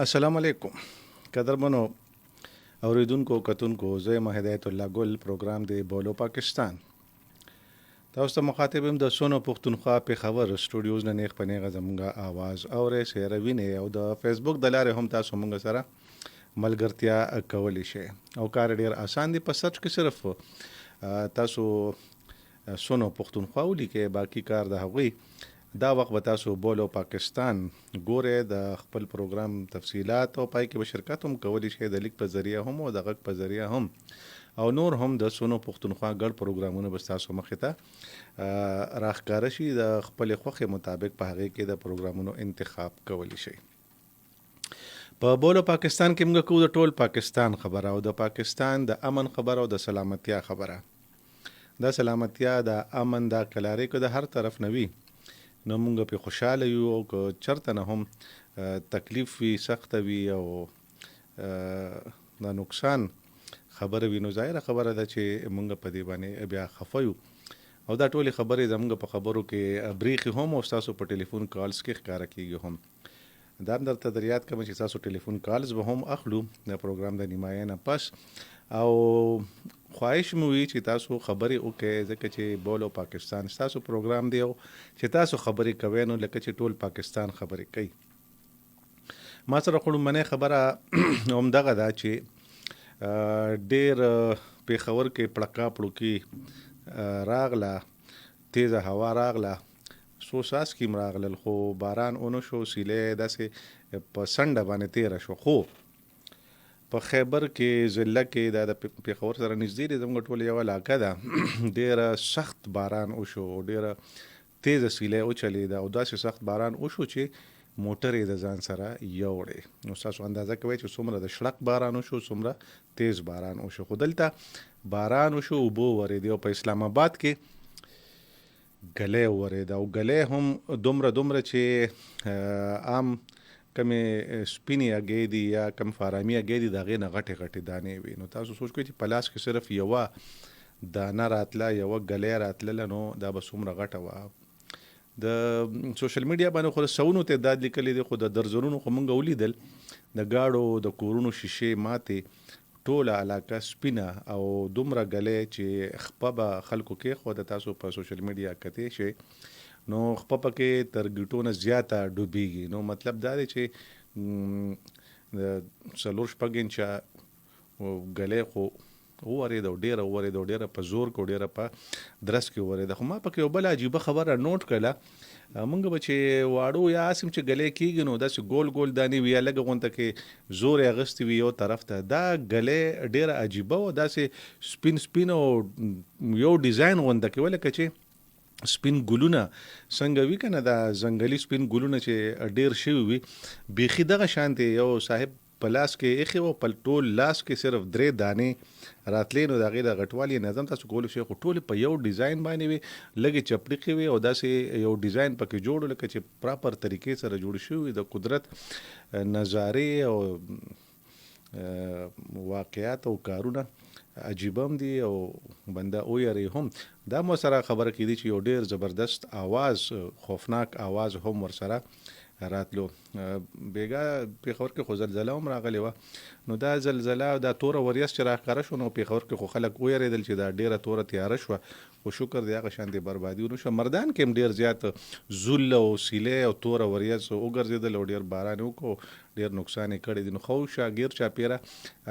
السلام علیکم قدرمنو اوریدونکو کتونکو زه یم هدایت الله ګل پروګرام دی بولو پاکستان تاسو ته مخاطب یم د سونو پښتونخوا پېښور سټوډیوز نه نیغ په نیغه زموږه आवाज اورئ سیروینې او د فیسبوک د لارې هم تاسو موږ سره ملګرتیا کولی شئ او کار ډیر آسان دی په سرچ کې صرف تاسو سونو پښتونخوا ولیکئ باقي کار د هغوی دا وخت به تاسو بولو پاکستان ګورئ د خپل پروګرام تفصیلات او پای کې به شرکت هم کولی شئ د لیک په ذریعه هم او د غږ په ذریعه هم او نور هم د سونو پښتونخوا ګډ پروګرامونه به تاسو مخې ته راښکاره شي د خپلې خوښې مطابق په هغې کې د پروګرامونو انتخاب کولی شئ. په بولو پاکستان کې موږ کوو د ټول پاکستان خبره او د پاکستان د امن خبره او د سلامتیا خبره. دا سلامتیا د امن دا کلارې که د هر طرف نه وي نو موږ پې خوشحاله یو او که چرته نه هم تکلیف وي سخته وي او د نقصان خبره وي نو ظاهره خبره ده چې موږ په دې باندې بیا خفه یو او دا ټولې خبرې زموږ په خبرو کې بریښي هم او ستاسو په ټلیفون کالز کې ښکاره کېږي هم. دا هم درته در یاد کوم چې ستاسو ټلیفون کالز به هم اخلو د پروګرام د نیمایه نه پس او خواهش مو وي چې تاسو خبرې وکړئ ځکه چې بولو پاکستان ستاسو پروګرام دی او چې تاسو خبرې کوئ نو لکه چې ټول پاکستان خبرې کوي. ما سره خړومبنۍ خبره همدغه ده چې ډېر پېښور کې پړکا پړوکي راغله تیزه هوا راغله څو څاڅکي هم راغلل خو باران ونه شو سیلۍ داسې په څنډه باندې تېره شو. خو په خیبر کې ضلع کې دا د پېښور سره نږدې دی زموږ ټول یوه علاقه ده ډېره سخت باران وشو ډېره تیزه سیلۍ وچلېده او داسې سخت باران وشو چې موټر یې د ځان سره یوړې. نو ستاسو اندازه کوئ چې څومره د شړک باران وشو څومره تیز باران وشو. خو دلته باران وشو اوبه ورېدې او په اسلام آباد کې ګلی ورېده او ګلی هم دومره چې عام کمې سپینې هګۍ دي یا کم فارامي هګۍ دي د هغې نه غټې غټې دانې وي. نو تاسو سوچ کوئ چې په لاس کې صرف یوه دانه راتله یوه ګلی راتلله نو دا به څومره غټه وه. د سوشل میډیا باندې خو د سوونو تعداد لیکلی دی خو د درزنونو خو موږ ولیدل د ګاډو د کورونو شیشې ماتې ټوله علاقه سپینه او دومره ګلی چې خپه به خلکو کېښوده. تاسو په سوشل میډیا کتې شئ نو خپه پکې تر ګیټو نه زیاته ډوبېږي. نو مطلب دا دی چې د 4-5 انچه ګلی خو وورېده او ډېره وورېده او ډېره په زور کې او ډېره په درس کې وورېده. خو ما پکې یو بله عجیبه خبره نوټ کړله موږ به چې واړو یا هسې چې ګلی کېږي نو داسې ګول ګول دانې وي یا لږه غونته کې زور یې اخیستې وي یو طرف ته. دا ګلی ډېره عجیبه وه داسې سپین سپین او یو ډیزاین غونته کې ولکه چې سپین ګلونه څنګه وي که نه دا ځنګلي سپین ګلونه چې ډېر شوي وي بیخي دغه شانتې یو صاحب په لاس کې ایښې وه په ټول لاس کې صرف 3 دانې راتلې نو د هغې د غټوالي نظم تاسو کولی شئ خو ټولې په یو ډیزاین باندې وي لږې چپړیقې وي او داسې یو ډیزاین پکې جوړ لکه چې پراپر طریقې سره جوړ شوي د قدرت نظارې او واقعات او کارونه عجیبه هم دي او بنده ویری هم. دا مو سره خبره کېدی چې یو ډېر زبردست آواز خوفناک آواز هم ورسره راتلو. بیګا پېښور کې خو زلزله هم راغلې وه نو دا زلزله دا توره وریځ چې راښکاره شو نو پېښور کې خو خلک ویرېدل چې دا ډېره توره تیاره شوه خو شکر دی هغه شانتې بربادي ونه شوه. مردان کې هم ډېر زیات زول او سیلۍ او توره وریځ وګرځېدل او ډېر باران وکړو ډېر نقصان یې کړی دی. نو خو شاګیر چاپېره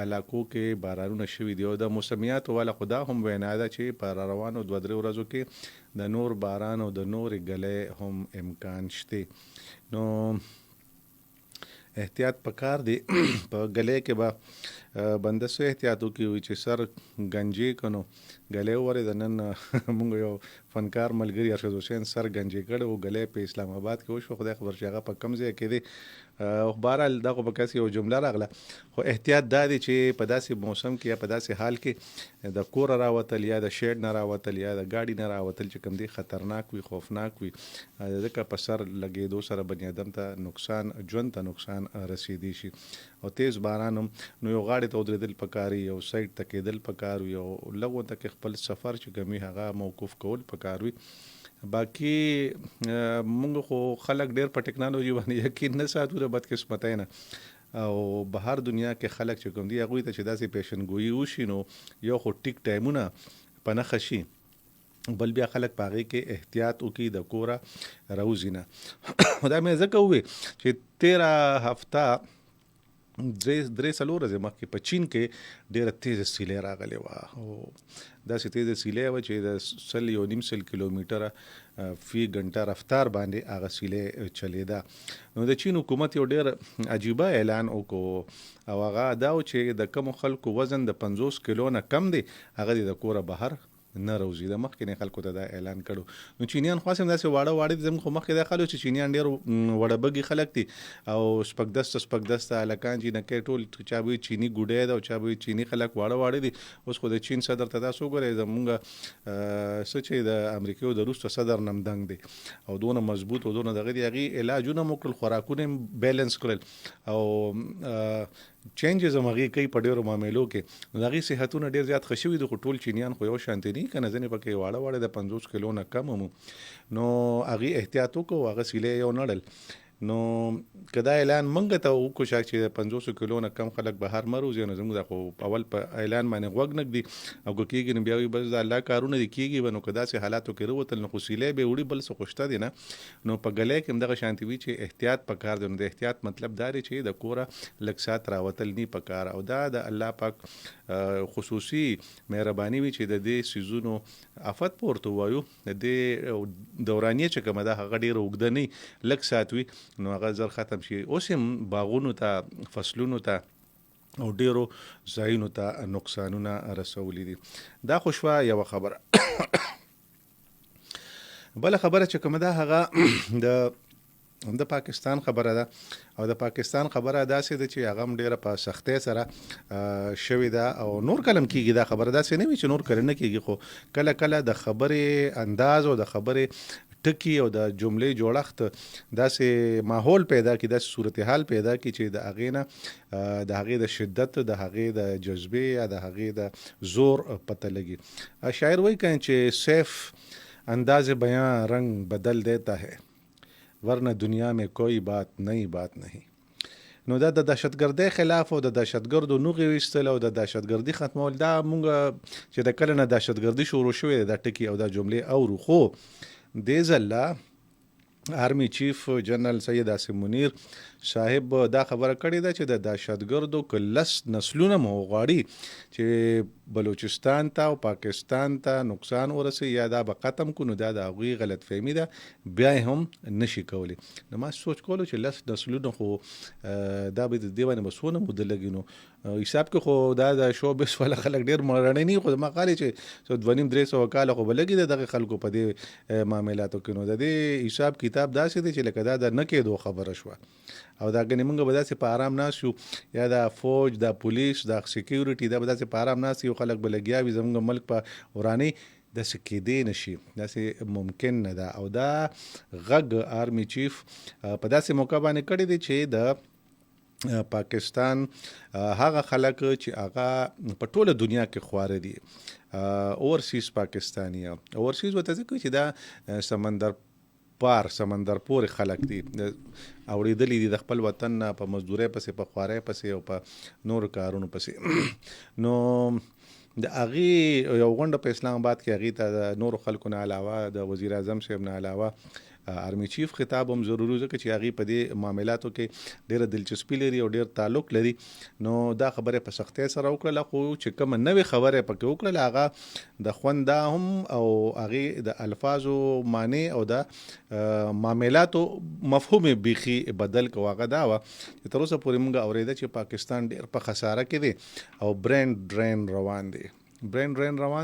علاقو کې بارانونه شوي دي او د موسمیاتو والا خو دا هم وینا ده چې په روانو 2-3 ورځو کې د نور باران او د نورې ګلی هم امکان شته. نو احتیاط پکار دی په ګلی کې به بنده څه احتیاط وکړي چې سر ګنجې کنو ګلی وورېده. نن موږ یو فنکار ملګري ارشد حسین سر ګنجې کړی و ګلی په اسلام آباد کې وشو خدای خبر چې هغه په کوم ځای کې دی. بهرحال دغه په کس یو جمله راغله خو احتیاط دا دی چې په داسې موسم کې یا په داسې حال کې د کوره راوتل یا د شیډ نه راوتل یا د ګاډي نه راوتل چې کوم دی خطرناک وي خوفناک وي ځکه په سر لګېدو سره بني ادم ته نقصان ژوند ته نقصان رسېدی شي. او تیز باران هم نو یو غاړې ته ودرېدل پکار وي یو سایډ ته کېدل پکار وي او لږ ورته کې خپل سفر چې کوم وي هغه موقوف کول پکار وي. باقي مونږ خو خلک ډېر په ټکنالوژي باندې یقین نه ساتو د بدقسمتۍ نه او بهر دنیا کې خلک چې کوم دي هغوی ته چې داسې پیشنګویي وشي نو یو خو ټیک ټایمونه په نښه شي، بل بیا خلک په هغې کې احتیاط وکړي د کوره راوځي نه. دا مې ځکه ووې چې تېره هفته درې څلور ورځې مخکې په چین کې ډېره تیزه سیلۍ راغلې وه، او داسې تیزه سیلۍ وه چې د 1.5 کیلومیټره فی ګنټه رفتار باندې هغه سیلۍ چلیده. نو د چین حکومت یو ډېر عجیبه اعلان وکړو، او هغه دا و چې د کمو خلکو وزن د 50 کیلو نه کم دی هغه د کوره بهر نه روزي. د مخکې خلکو ته دا اعلان کړو. نو چینیان خو هم داسې واړه دي، زموږ خو مخکې دا خلک چې چینیان ډېر وړه بګي خلک دي او سپک دسته هلکان چې نکې ټول چا به چینی ګوډی ده او چا به چینی خلک واړه دي. اوس خو د چین صدر ته تاسو وګورئ، زمونږ څه چې د امریکې د وروسته صدر نمدنګ دی او دونه مضبوط او دونه دغه دي، هغې علاجونه مو کړل، خوراکونه یې بیلنس کړل او چینجز هم هغې کوي په ډېرو معاملو کې. نو د هغې صحتونه ډېر زیات ښه شوي دي، خو ټول چینیان خو یو شانتې دي که نه، ځینې پکې واړه د 50 کیلو نه کم هم. نو هغې احتیاط وکړو، هغه سیلۍ یو نړل. نو که دا اعلان موږ ته وکړو چې 50 کیلو نه کم خلک بهر مه روزي، نو زموږ دا خو اول په اعلان باندې غوږ نه ږدي، او که کېږي نو بیا وایي بس د الله کارونه دي کېږي به. نو که داسې حالاتو کې راوتل نو خو سیلۍ به وړي، بل څه خو شته دي نه. نو په ګلی کې هم دغه شانتې وي چې احتیاط پکار دی. نو د احتیاط مطلب دا دی چې د کوره لږ ساعت راوتل نه پکار، او دا د الله پاک خصوصي مهرباني وي چې د دې سیزونو افت پورته وایو، د دې دورانیه چې کومه ده هغه ډېره اوږده نه لږ ساعت وي، نو هغه زر ختم شي. اوس هم باغونو ته، فصلونو ته او ډېرو ځایونو ته نقصانونه رسولي دي. دا خو شوه یوه خبره. بله خبره چې کومه ده هغه د پاکستان خبره ده، او د پاکستان خبره داسې ده چې هغه هم ډېره په سختۍ سره شوې ده، او نور کله هم کېږي دا خبره، داسې نه وي چې نور کله نه کېږي، خو کله کله د خبرې انداز او د خبرې ټکي او د جملې جوړښت داسې ماحول پیدا کړي، داسې صورتحال پیدا کړي چې د هغې نه د هغې د شدت، د هغې د جذبې یا د هغې د زور پته لګي. شاعر وایي که چې سیف انداز بیاں رنگ بدل دیتا ہے ورنہ دنیا میں کوئی بات نہیں. نو دا د دهشتګردۍ خلاف او د دهشتګردو نوغې ویستل او د دهشتګردي ختمول، دا مونږ چې د کله نه دهشتګردي شروع شوې دا ټکي او دا جملې اورو. خو دې ځله آرمی چیف جنرال سید عاصم منیر صاحب دا خبره کړې ده چې د دهشتګردو که لس نسلونه مو غواړي چې بلوچستان ته او پاکستان ته نقصان ورسي یا دا به ختم کړو، نو دا د هغوی غلط فهمي ده، بیا هم نشي کولی. نو ما سوچ کولو چې لس نسلونه خو دا به د دې باندې به څونه موده لګي. نو حساب کې خو دا د شوبس والا خلک ډېر مړنی نه، خو ما خالي چې 2.5-300 کاله خو به لګي د دغه خلکو په دې معاملاتو کې. نو د دې حساب کتاب داسې دی چې لکه دا د نه کېدو خبره شوه، او دا ګنې موږ به داسې په آرام ناست یو، یا د فوج، د پولیس، د سیکیورټي دا به داسې په آرام ناست یو، خلک به لګیا وي زموږ ملک په ورانۍ. داسې کېدی نشي، داسې ممکن نه ده. او دا غږ آرمی چیف په داسې موقع باندې کړی دی چې د پاکستان هغه خلک چې هغه په ټوله دنیا کې خواره دي، اورسیز پاکستانی، اورسیز ورته ځکه چې دا سمندر پورې خلک دي، اوړېدلي دي د خپل وطن نه په مزدورۍ پسې، په خوارۍ پسې او په نورو کارونو پسې. نو د هغې یو غونډه په اسلام آباد کې هغې ته د نورو خلکو نه علاوه د وزیر اعظم صاحب نه علاوه آرمی چیف خطاب هم ضروري، ځکه چې هغې په دې معاملاتو کې ډېره دلچسپي لري او ډېر تعلق لري. نو دا خبرې په سختۍ سره وکړله، خو چې کومه نوې خبرې پکې وکړله هغه د خوند دا هم او هغې د الفاظو معنی او د معاملاتو مفهوم یې بیخي بدل کو. هغه دا وه چې تر اوسه پورې موږ اورېده چې پاکستان ډېر په خساره کې دی او برین ډرین روان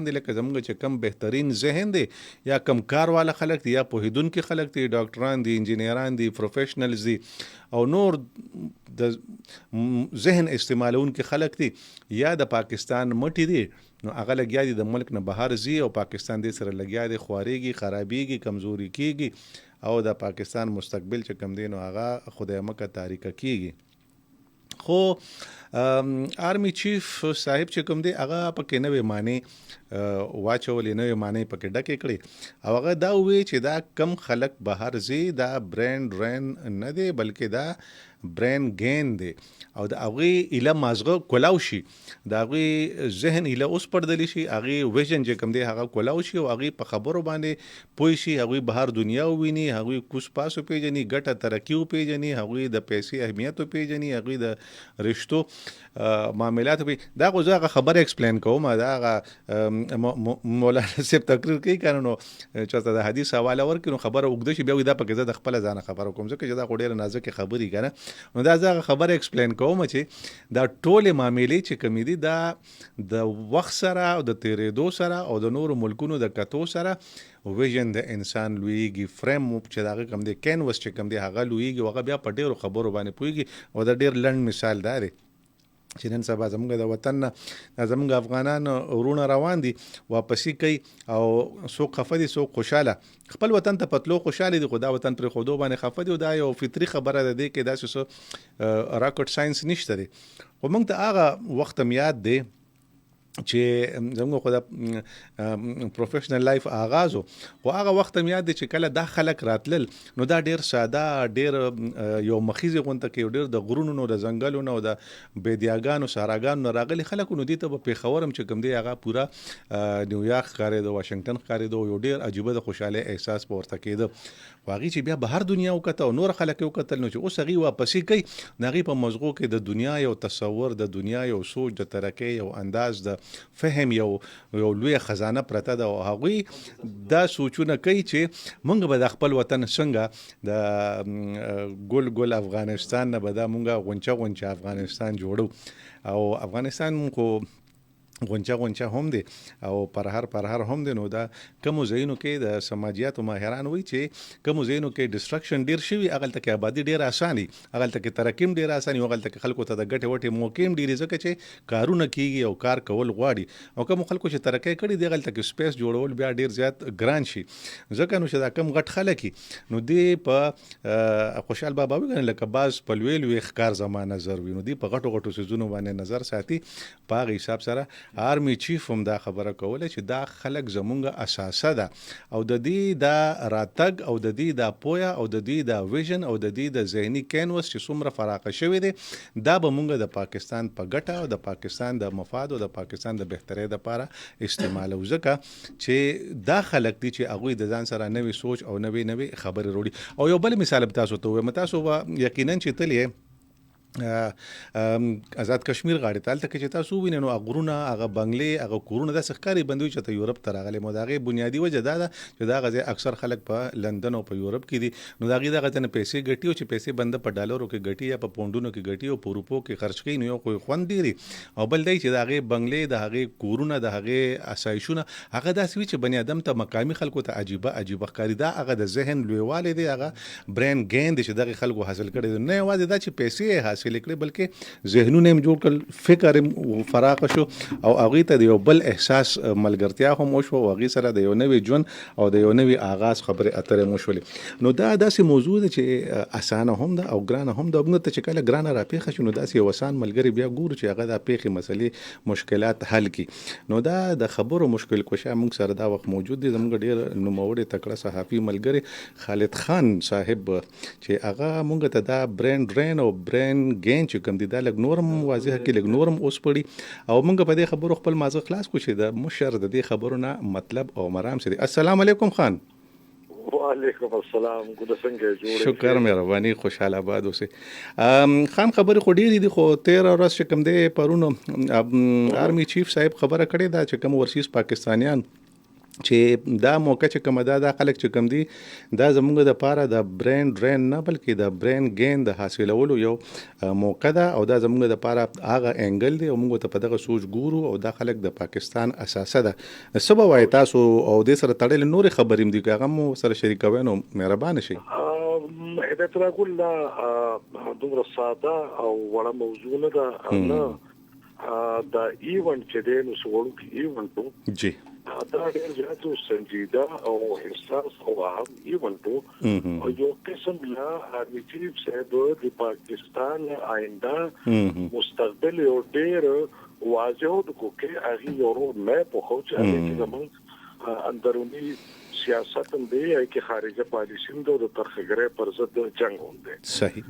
دی، لکه زموږ چې کم بهترین ذهن دی یا کم کار والا خلک دي یا پوهیدونکي خلک دي، ډاکټران دي، انجینیران دي، پروفیشنلز دي او نور د ذهن استعمالونکي خلک دي، یا د پاکستان مټي دي، نو هغه لګیا دي د ملک نه بهر ځي او پاکستان دې سره لګیا دی، خوارېږي، خرابېږي، کمزوري کېږي او د پاکستان مستقبل چې کم دی نو هغه خدای مکه تاریکه کېږي. خو آرمی چیف صاحب چې کوم دی هغه پکې نوې معنی واچولې، نوې معنی پکې ډکې کړې او هغه دا ووی چې دا کم خلک بهر ځي دا برین ډرین نه دی بلکې دا برین گین دی او د هغې ایله مازغه کولاو شي، د هغې ذهن ایله اوس پړدلی شي، هغې ویژن چې کوم دی هغه کولاو شي او هغې په خبرو باندې پوه شي، هغوی بهر دنیا وویني، هغوی کوس پاس وپېژني، ګټه ترقي وپېژني، هغوی د پیسې اهمیت وپېژني، هغوی د رشتو معاملات دا خو زه هغه خبره ایکسپلین کوم، دا هغه مولانا صاحب تقریر کوي که نو چېرته د حدیث حواله ورکړي نو خبره اوږده شي، بیا وایي دا پکې زه د خپله ځانه خبره کوم ځکه چې دا خو ډېرې نازکې خبرې که نه، نو دا زه هغه خبره ایکسپلین کوم چې دا ټولې معاملې چې کومې دي دا د وخت سره او د تېرېدو سره او د نورو ملکونو د کتو سره ویژن د انسان لویږي، فریم چې د هغه کوم دی کینوس چې کوم دی هغه لویږي او هغه بیا په ډېرو خبرو باندې پوهېږي او د ډېر لنډ مثال دا دی چې نن سبا زموږ د وطن نه زموږ افغانان ورونه روان دي واپسي کوي او څوک خفه دي څوک خوشحاله، خپل وطن ته پتلو خوشحاله دي خو دا وطن پرېښودو باندې خفه دي او دا یو فطري خبره ده دی کې داسې څه راکټ ساینس نشته دی، خو موږ ته هغه وخت هم یاد دی چې زموږ خو د پروفیشنل لایف آغاز خو هغه وخت هم یاد دی چې کله دا خلک راتلل نو دا ډېر ساده ډېر یو مخیزې غونته کې ډېر د غرونو نو د ځنګلونو او د بېدیاګانو صحراګانو نه راغلي خلکو نو دې ته په پېښور هم چې کوم دی هغه پوره نیویارک ښکارېده، واشنګټن ښکارېده، یو ډېر عجیبه د خوشحالۍ احساس په ورته کېده، خو هغې چې بیا بهر دنیا وکته او نور خلک یې وکتل نو چې اوس هغې واپسي کوي نو هغې په مزغو کې د دنیا یو تصور، د دنیا یو سوچ، د ترقۍ یو انداز، د فهم یو لویه خزانه پرته ده او هغوی دا سوچونه کوي چې موږ به د خپل وطن څنګه د ګل ګل افغانستان نه به دا موږ غونچه غونچه افغانستان جوړو او افغانستان خو غونچه غونچه هم دی او پرهر هم دی، نو دا کومو ځایونو کې د سماجیاتو ماهران وایي چې کومو ځایونو کې ډسټرکشن ډېر شوي هغلته کې آبادي ډېره اساني، هغلته کې ترقي هم ډېره اساني، هغلته کې خلکو ته د ګټې وټې موقع هم ډېرې ځکه چې کارونه کېږي او کار کول غواړي او کومو خلکو چې ترقۍ کړي دي هغلته کې سپیس جوړول بیا ډېر زیات ګران شي، ځکه نو چې دا کم غټ خلک نو دی په خوشحال بابا وي کنه لکه باز په لوی لوی ښکار زما نظر وي نو دی په غټو غټو څیزونو باندې نظر ساتي، په هغه حساب سره آرمی چیف هم دا خبره کوله چې دا خلک زمونږ اساسه ده او د دې دا راتګ او د دې دا پویا او د دې دا ویژن او د دې د ذهني کینوس چې څومره فراخه شوی دی دا به مونږ د پاکستان په ګټه او د پاکستان د مفاد او د پاکستان د بهترۍ دپاره استعمالو، ځکه چې دا خلک دي چې هغوی د ځان سره نوې سوچ او نوې خبرې وروړي. او یو بل مثال به تاسو ته ووایم، تاسو به یقینا چې تللی آزاد کشمیر غاړې ته هلته کې چې تاسو ووینئ نو هغه غرونه هغه بنګلې هغه کورونه داسې ښکاري بندوي چې ته یورپ ته راغلی مو د هغې بنیادي وجه دا ده چې دا هغه ځای اکثر خلک په لندن او په یورپ کې دي نو د هغې دغه ځای نه پیسې ګټي او چې پیسې بنده په ډالرو کې ګټي یا په پونډونو کې ګټي او په روپو کې خرچ کوي نو یو خو خوند ډېري او بل دی چې د هغې بنګلې د هغې کورونه د هغې اسایشونه هغه داسې وي چې بني ادم ته مقامي خلکو ته عجیبه ښکاري، دا هغه د ذهن لویوالی دی، هغه برین گین دی چې دغې خلکو حاصل کړی دی، نه یوازې دا چې پیسې یې حاصلې کړې بلکې ذهنونه هم جوړ کړل، فکر هم فراخه شو او هغوی ته د یو بل احساس ملګرتیا هم وشوه او هغوی سره د یو نوي ژوند او د یو نوي آغاز خبرې اترې هم وشولې. نو دا داسې موضوع ده چې اسانه هم ده او ګرانه هم ده، موږ ته چې کله ګرانه راپېښه شي نو داسې یو اسان ملګري بیا ګورو چې هغه دا پېښې مسلې مشکلات حل کړي. نو دا د خبرو مشکل کشا موږ سره دا وخت موجود دی، زموږ ډېر نوموړی تکړه صحافي ملګری خالد خان صاحب چې هغه موږ ته دا برین ډرین او برین گین چې کوم دي دا لږ نورم واضح کړي، لږ نورم اوس پړي او موږ په دې خبرو خپل مازغه خلاص کړو چې د مشر د دې خبرو نه مطلب او مرام څه دي. السلام علیکم خان. وعلیکم السلام، ګوډه څنګه جوړ؟ شکر مهرباني، خوشحال آباد اوسئ. خان خبرې خو ډېرې دي خو 13 ورځ چې کوم دی پرون آرمی چیف صاحب خبره کړې ده چې کوم ورسیز پاکستانیان چې دا موقع چې کومه دا خلک چې کوم دي دا زموږ د پاره د برین ډرین نه بلکې د برین گین د حاصلولو یو موقع ده او دا زموږ د پاره هغه انګل دی او موږ ته په دغه سوچ ګورو او دا خلک د پاکستان اساسه ده. څه به وایي تاسو او دې سره تړلې نورې خبرې هم دي که هغه مو سره شریکوئ نو مهربانه شئ. هدایت الله ګل دومره ساده او وړه موضوع نه ده، نه دا ایونټ چې دی نو څه وړوکی ایونټ و جی دا ډېر زیات سنجیده او حساس او اهم ایونټ او یو قسم لا آرمي چیف صاحب د پاکستان آینده مستقبل یو ډېر واضح کو کې هغه یو مې په خو چې هغه زمون اندرونی سیاست هم دی چې خارجه پالیسی هم د ترخګرې پر ضد جنگ هم دی. صحیح.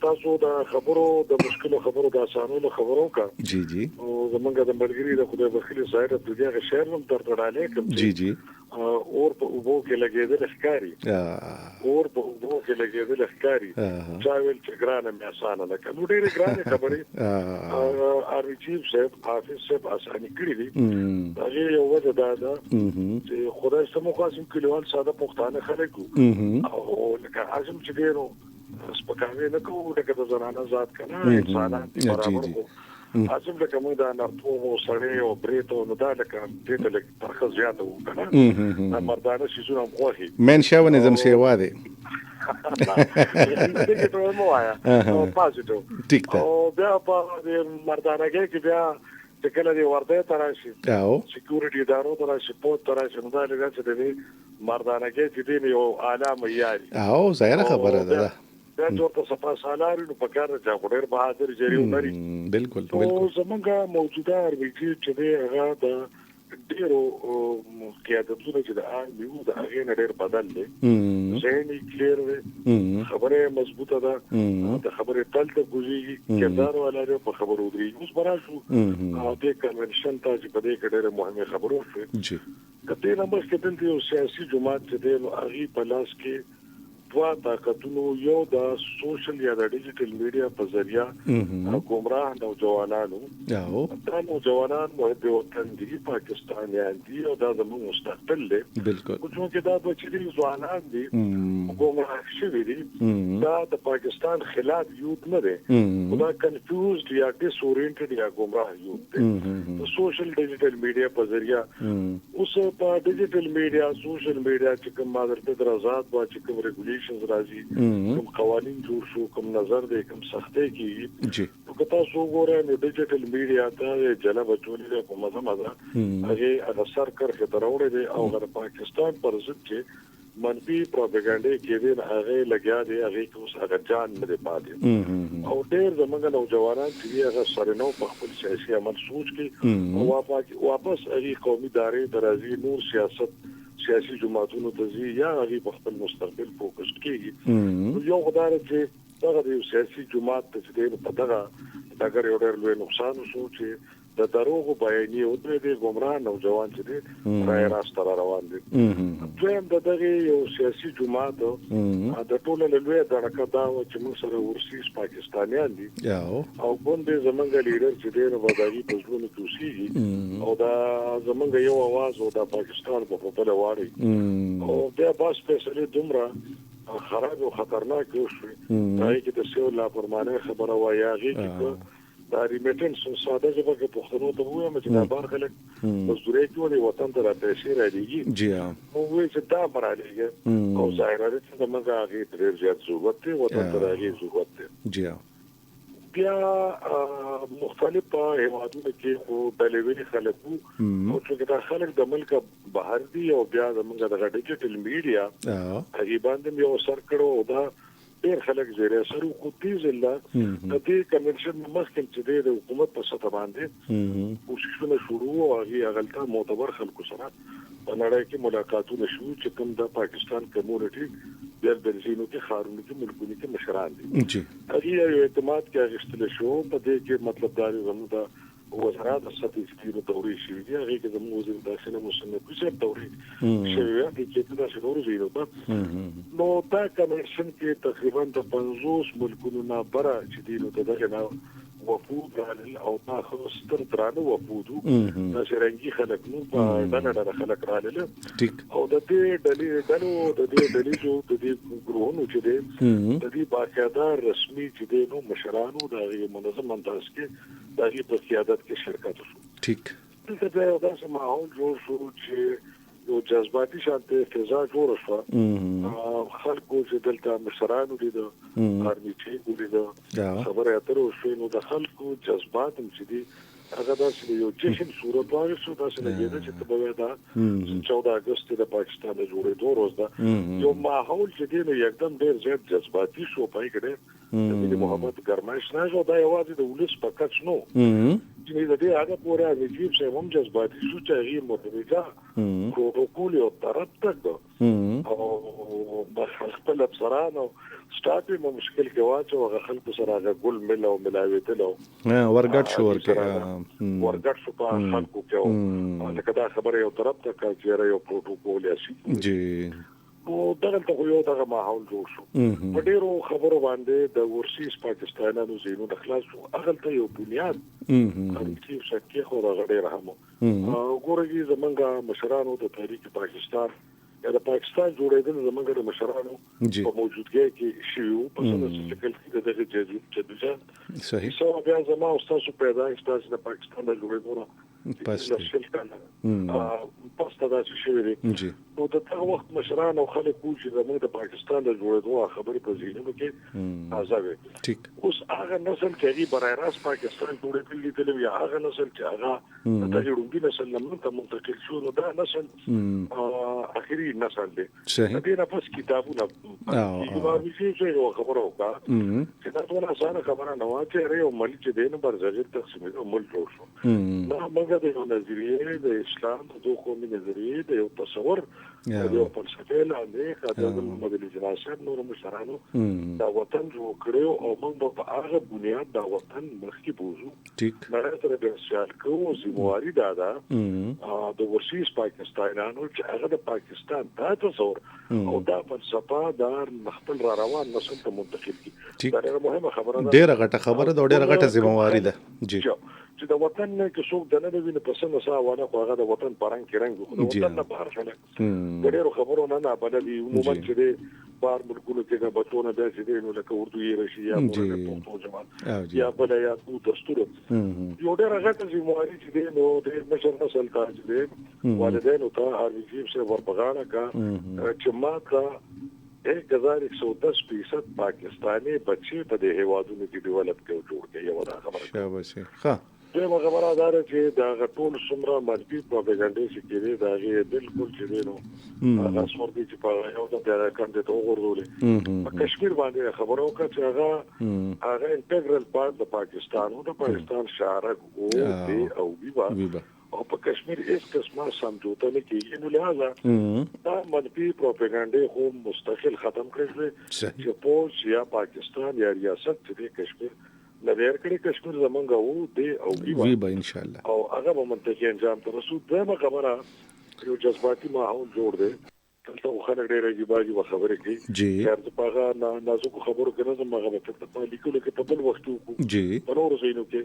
تاسو د خبرو د مشکل خبرو د اسانو خبرو کا جی جی او زمونږ د ملګری د خدای بخیل ظاهر د دغه شهر هم ترټړاله کوم جی جی اور په اوبو کې لګیدل ښکاری اور په اوبو کې لګیدل ښکاری چا ویل چې ګرانه مې اسانه ده کوم ډېر ګرانه خبرې آرمي چیف صاحب حافظ صاحب اساني کړی دي دا یو وجه ده چې خدای سمو خاصم کلیوال ساده پښتانه خلکو او لکه اعظم چې ډیرو سپکاوی نه کوو لکه د زنانه ذات کنه انسانان دي برابر کو اعظم لکه موږ د نرتو او سړی او بریتو نو دا لکه دې ته لکه ترخه زیاته وکنه مردانه شیزونه مخوخي من شاونیزم سیوا دی دغه ته مو وایا او پازیټیو ټیک ده او بیا په مردانه کې بیا چې کله دی ورده تراشي او سکیورټي ادارو تراشي پوت تراشي نو دا لږه چې دی مردانه کې چې دی یو اعلی معیاري او ظاهره خبره ده دا ټول صفه سالاري نو په کار چې ډېر بهادر جری ونري بالکل او زمونږه موجوده اربيټي چې دی هغه د ډېرو قیادتونو چې د آرمیو د هغه نه ډېر بدل دي ذهني کلیر دی خبره مضبوطه ده د خبره تل ته ګوزيږي کردار ولري په خبرو دري اوس براشو د کنونشن ته چې په دې کې ډېر مهمه خبرو شو جی کته نمبر کې د یو سیاسي جماعت چې دی نو هغه په لاس کې دوا طاقتونو یو د سوشل یا د ډیجیټل میډیا په ذریعہ ګمراه نوجوانانو دا نوجوانان محب وطن دي پاکستانیان دي او دا زموږ مستقبل دی بالکل چې دا بچي دي ځوانان دي ګمراه شوي دي دا د پاکستان خلاف یوت نه دی دا کنفیوزډ یا ډیس اورینټډ یا ګمراه یوت دی د سوشل ډیجیټل میډیا په ذریعہ اوس په ډیجیټل میډیا سوشل میډیا چې کوم مادر آزاد وا چې کوم ریګولیشن راځي کوم قوانين جوړ شو کوم نظر دی کوم سختي کیږي جی نو تاسو ګورئ نو ډیجیټل میډیا ته جلب چولې په مزه هغه اثر کړی دراوړي دی او د پاکستان پر ضد چې منفي پروپاګاندا کې دی هغه لګیا دی هغه کوس هغه جان نه دی پاتې او ډېر زمونږ نوجوانان چې هغه سره نو په خپل سیاسي عمل سوچ کې او واپس هغه قومي داري درازي نور سیاسي جماعتونو ته ځي یا هغه په خپل مستقبل فوکس کوي یو خدای چې دغه یو سیاسي جماعت ته چې په دغه یو ډېر لوی نقصان وشو چې د دروغ بیانې او د ګمراه نوجوان چې دی راي راست روان دي دویم دغه یو سیاسي جماعت د ټولو لوی درکه دا چې موږ سره ورسیس پاکستانیان دي او باندې زمونږ لیډر چې دی نو وداغي په ځلونو کې اوسېږي او دا زمونږ یو आवाज او د پاکستان په خپل واري او بیا باس فیصله دومره خراب او خطرناک شو راځي چې د سیو لا پرمانه خبره وایي چې دا ریمیټنس ساده ژبه کې پښتنو ته وایم چې دا بار خلک مزدوري کوي وطن ته راځي راځي جی نو وایي چې دا مرالېږي او ظاهر دي چې موږ هغه ډېر زیات ضرورت دی وطن ته راځي ضرورت دی جی بیا مختلف هیوادونو کې خو ډلېوي خلکو او چې دا خلک د ملک بهر دي او بیا موږ د ډیجیټل میډیا هغه باندې یو سر کړو دا ډېر خلک زیره سره خو دې ځله د دې کنونشن مخکې چې د حکومت په سطح باندې کوششونه شروع او هغه غلطه معتبر خلکو سره په نړۍ کې ملاقاتونه شروع چې کوم د پاکستان کمیونټي د بنزینو کې خارونو کې ملکونو کې مشران دي جی هغه یو اعتماد کې اغشتل شو په دې کې مطلب دا زموږ د وزارت ستاسو دوري شي دی هغه کې زموږ وزیر داخله مصنف کوڅه دوري شوی دی چې دا څنګه زیرو نو دا کنونشن کې تقریبا د 50 ملکونو نه برا چې دی نو دغه نه وفود او تاسو ستر ترانه وفودو دا شرنګي خلک نو په دغه خلک رااله او د دې ډلې جو د دې ګروهونو چې دی د دې باقاعده رسمي چې دی نو مشرانو د منظم انداز کې د دې په قیادت کې شرکت وشو ټیک دلته دا داسې ماحول جوړ شو چې یو جذباتي شانته فضا جوړ شو خلکو چې دلته مشرانو دي د آرمي چیف دي د خبره اترو شو نو د خلکو جذبات هم چې دي هغه داسې یو جشن صورت واغښتو داسې لګېده چې ته به دا 14 اگست د پاکستان د جوړېدو روز ده یو ماحول چې دی نو یکدم ډېر زیات جذباتي شو پای کې د محمد ګرمایش نه جو دا یوازې د ولس په کچ نو چې د دې هغه پورې نجیب صاحب هم جذباتي شو چې هغه متوجه پروتوکول یو طرف تک او خپل افسرانو سټاپ مو مشکل کې واچو هغه خلکو سره هغه ګل مل او ملاویتل او ورګټ شو ورګټ شو په خلکو کې لکه دا خبره یو طرف ته کړي یو پروتوکول یې جی او دغه یو دغه ماحول جوړ شو په ډیرو خبرو باندې د ورسیز پاکستانانو زینو د خلاص شو هغه ته یو بنیاد چې شکه خو راغړي رحمو ګورګي زمونږه مشرانو د تاریخ پاکستان یا د پاکستان جوړېدل زمونږ د مشرانو په موجودګۍ کې شیو په څه شکل کې دغه جدي صحیح سو بیا زما استاد پیدایښت د پاکستان د جوړېدو پس دا شوی دی نو د هغه وخت مشران او خلک چې زموږ د پاکستان د جوړېدو خبرې په ذهنونو کې تازه وي ټیک اوس هغه نسل چې هغه برای راست پاکستان جوړېدل لیدل یا هغه نسل چې هغه د جوړونکي نسل لمن ته منتقل شو نو دا نسل اخري نسل دی دې نه پس کتابونه چې یو خبره وکړه چې دا ټول اسانه خبره نه و چې یو ملک چې دین برزغیر تقسیم ملک جوړ شو نو د یو نظریه د اسلام د دوه قومي نظریه د یو تصور د یو فلسفه لاندې د محمد علي جناح صاحب نور مشرانو دا وطن جوړ کړو او موږ په هغه بنیاد دا وطن مخکې بوزو ټیک نه تر د سیال کوو زمواري دا د ورسیز پاکستانانو چې هغه د پاکستان دا تصور او دا فلسفه دار خپل را روان نسل ته منتقل کی دا ډېره مهمه خبره ده ډېره غټه خبره ده ډېره غټه ذمہواری ده جی چې د وطن نه کې څوک د نه ویني په سم ساوانه خو هغه د وطن پرنګ کې رنګ د وطن نه بهر خلک د ډېرو خبرو نه بلدي عموما چې د بار ملکونو کې د بچونه داسې دي نو لکه اردو یې راشي یا پښتو جماعت یا بل یا دستور یو ډېر غټه ذمہواری چې دی نو د مشر نسل ته چې دی والدینو ته هرڅه څه ورپغاړه کا چې ما کا 1110% پاکستانی بچي په دې هیوادونو کې ډیولپ کوي جوړ کوي یو دا خبره شابه ښه دغه خبره ده چې دا غټول څومره منفي پروپاګاندا چې کېږي دا غي بالکل چې دی نو هغه څور دي چې په یو د کاندید وګورولې په کشمیر باندې خبرو وکړه چې هغه انټیګرل پارت د پاکستان او د پاکستان شارک او دی او ویبا او په کشمیر هیڅ قسمه سمجھوته نه کیږي نو لہذا دا منفي پروپاګاندا خو مستقل ختم کړل چې پوز یا پاکستان یا ریاست د کشمیر لویر کړي کشمیر زمونږ وو دی او ویبا ان شاء الله او هغه به منطقي انجام ته رسو دغه خبره یو جذباتي ماحول جوړ دی ته خلک ډېر عجیب خبرې کوي جی چې هغه نازک خبرو کې نه زما هغه په لیکلو کې په بل وخت وکړو جی په نورو ځایونو کې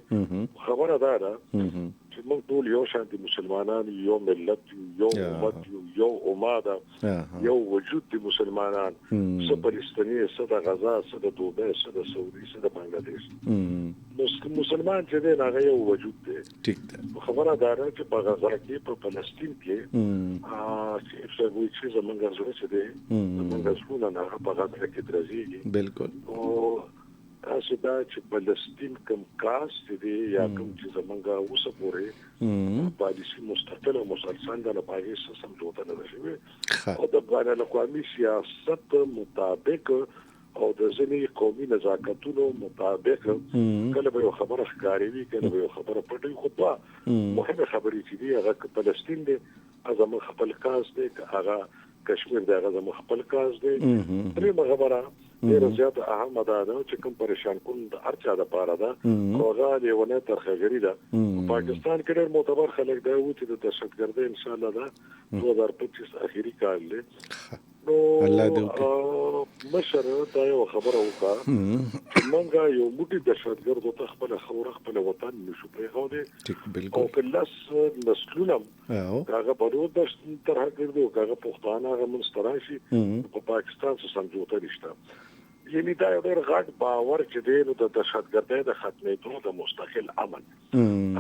خبره ده چې موږ ټول یو شان دي مسلمانان یو ملت یو امت یو امه یو وجود دي مسلمانان څه فلسطیني څه د غزا څه د دوبه څه د سعودي څه د بنگلاديش مسلمان چې دی هغه یو وجود دی ټیک ده خبره ده چې په غزا کې په فلسطین کې چې زمونږ زړه چې دی زمونږ زړونه نه په غزا کې درځي بالکل او تاسو دا چې فلسطین کوم کاس دی یا کوم چې زمونږه اوسه پورې پالیسي مستقله او مسلسل د لپاره سمجوته نه شوی او د بین الاقوامي سیاست مطابق او د ځینې قومي نزاکتونو مطابق کله به یو خبره ښکاروي کله به یو خبره پټوي خو دا مهمه خبرې چې دی هغه فلسطین دی زموږ خپل کاس دی هغه کشمیر دی هغه زموږ خپل کاس دی دغه خبره ډېر زیات اهمه ده چې کوم پریشان کون د ارچا د پاره ده او هغه دیونه ترخغری ده پاکستان کې ډېر معتبر خلک دی او چې د دهشتګردۍ ان شاء الله ده 2025 اخیری کال دی نو الله دې مشر دا یو خبره وکړه مونږه یو موټي دهشتګرد ته خپل خوره خپل وطن نشو پرېښودې ټیک او بالکل کلاس نسلونه هغه په دوه د ترهګردو هغه پښتانه هغه منستراشي په پاکستان سره سمجوته نشته یعنی دا یو ډېر غټ باور چې دی نو د دهشتګردۍ د ختمېدو د مستقل عمل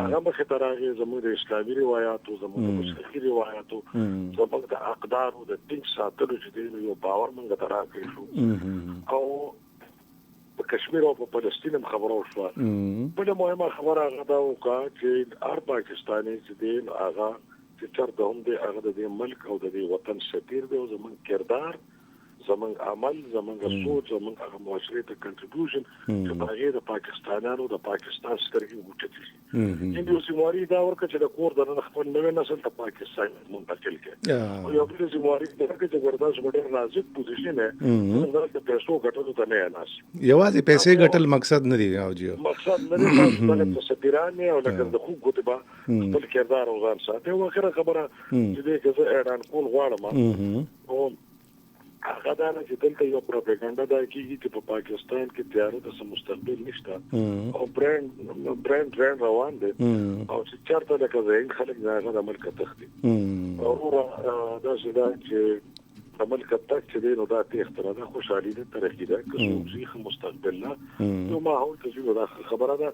هغه مخې ته راغی زموږ د اسلامي روایاتو زموږ د مسلماني روایاتو زموږ د اقدارو د دین ساتلو چې دی یو باور موږ ته راکړی شو او کشمیر او په فلسطین هم خبرو شو. بل مهمه خبره هغه دا وکړه چې هر پاکستاني چې دی هغه چې چرته هم دی هغه د ملک او د وطن سفیر دی او زمونږ کردار زمونږ عمل زمونږ سوچ زمونږ هغه معاشري ته کنټریبیوشن چې هغه د پاکستانانو د پاکستان سترګې وچتي شي. یو سیمواري دا ورکه چې د کور د خپل نوې نسل ته پاکستان منتقل کړي او یو بل سیمواري دا چې ګرداس ډېر نازک پوزیشن دی د پیسو ګټلو ته نه ناس یوازې پیسې ګټل مقصد نه دی او جو مقصد نه دی چې سفیران او لکه د خو ګوتبا خپل کردار او ځان ساتي او اخره خبره چې دې کې زه اعلان کول غواړم او هغه دا نه چې دلته یو پروپاګاندا دا کیږي چې په پاکستان کې تیارو د مستقبل نشته او برند روان دي او چې چرته لکه زین خلک نه د ملک تختی او دا چې د ملک تخت چې نو دا اختراع ده خوشحالي ده ترقی ده که څوک مستقبل نه نو ماحول کې دا خبره ده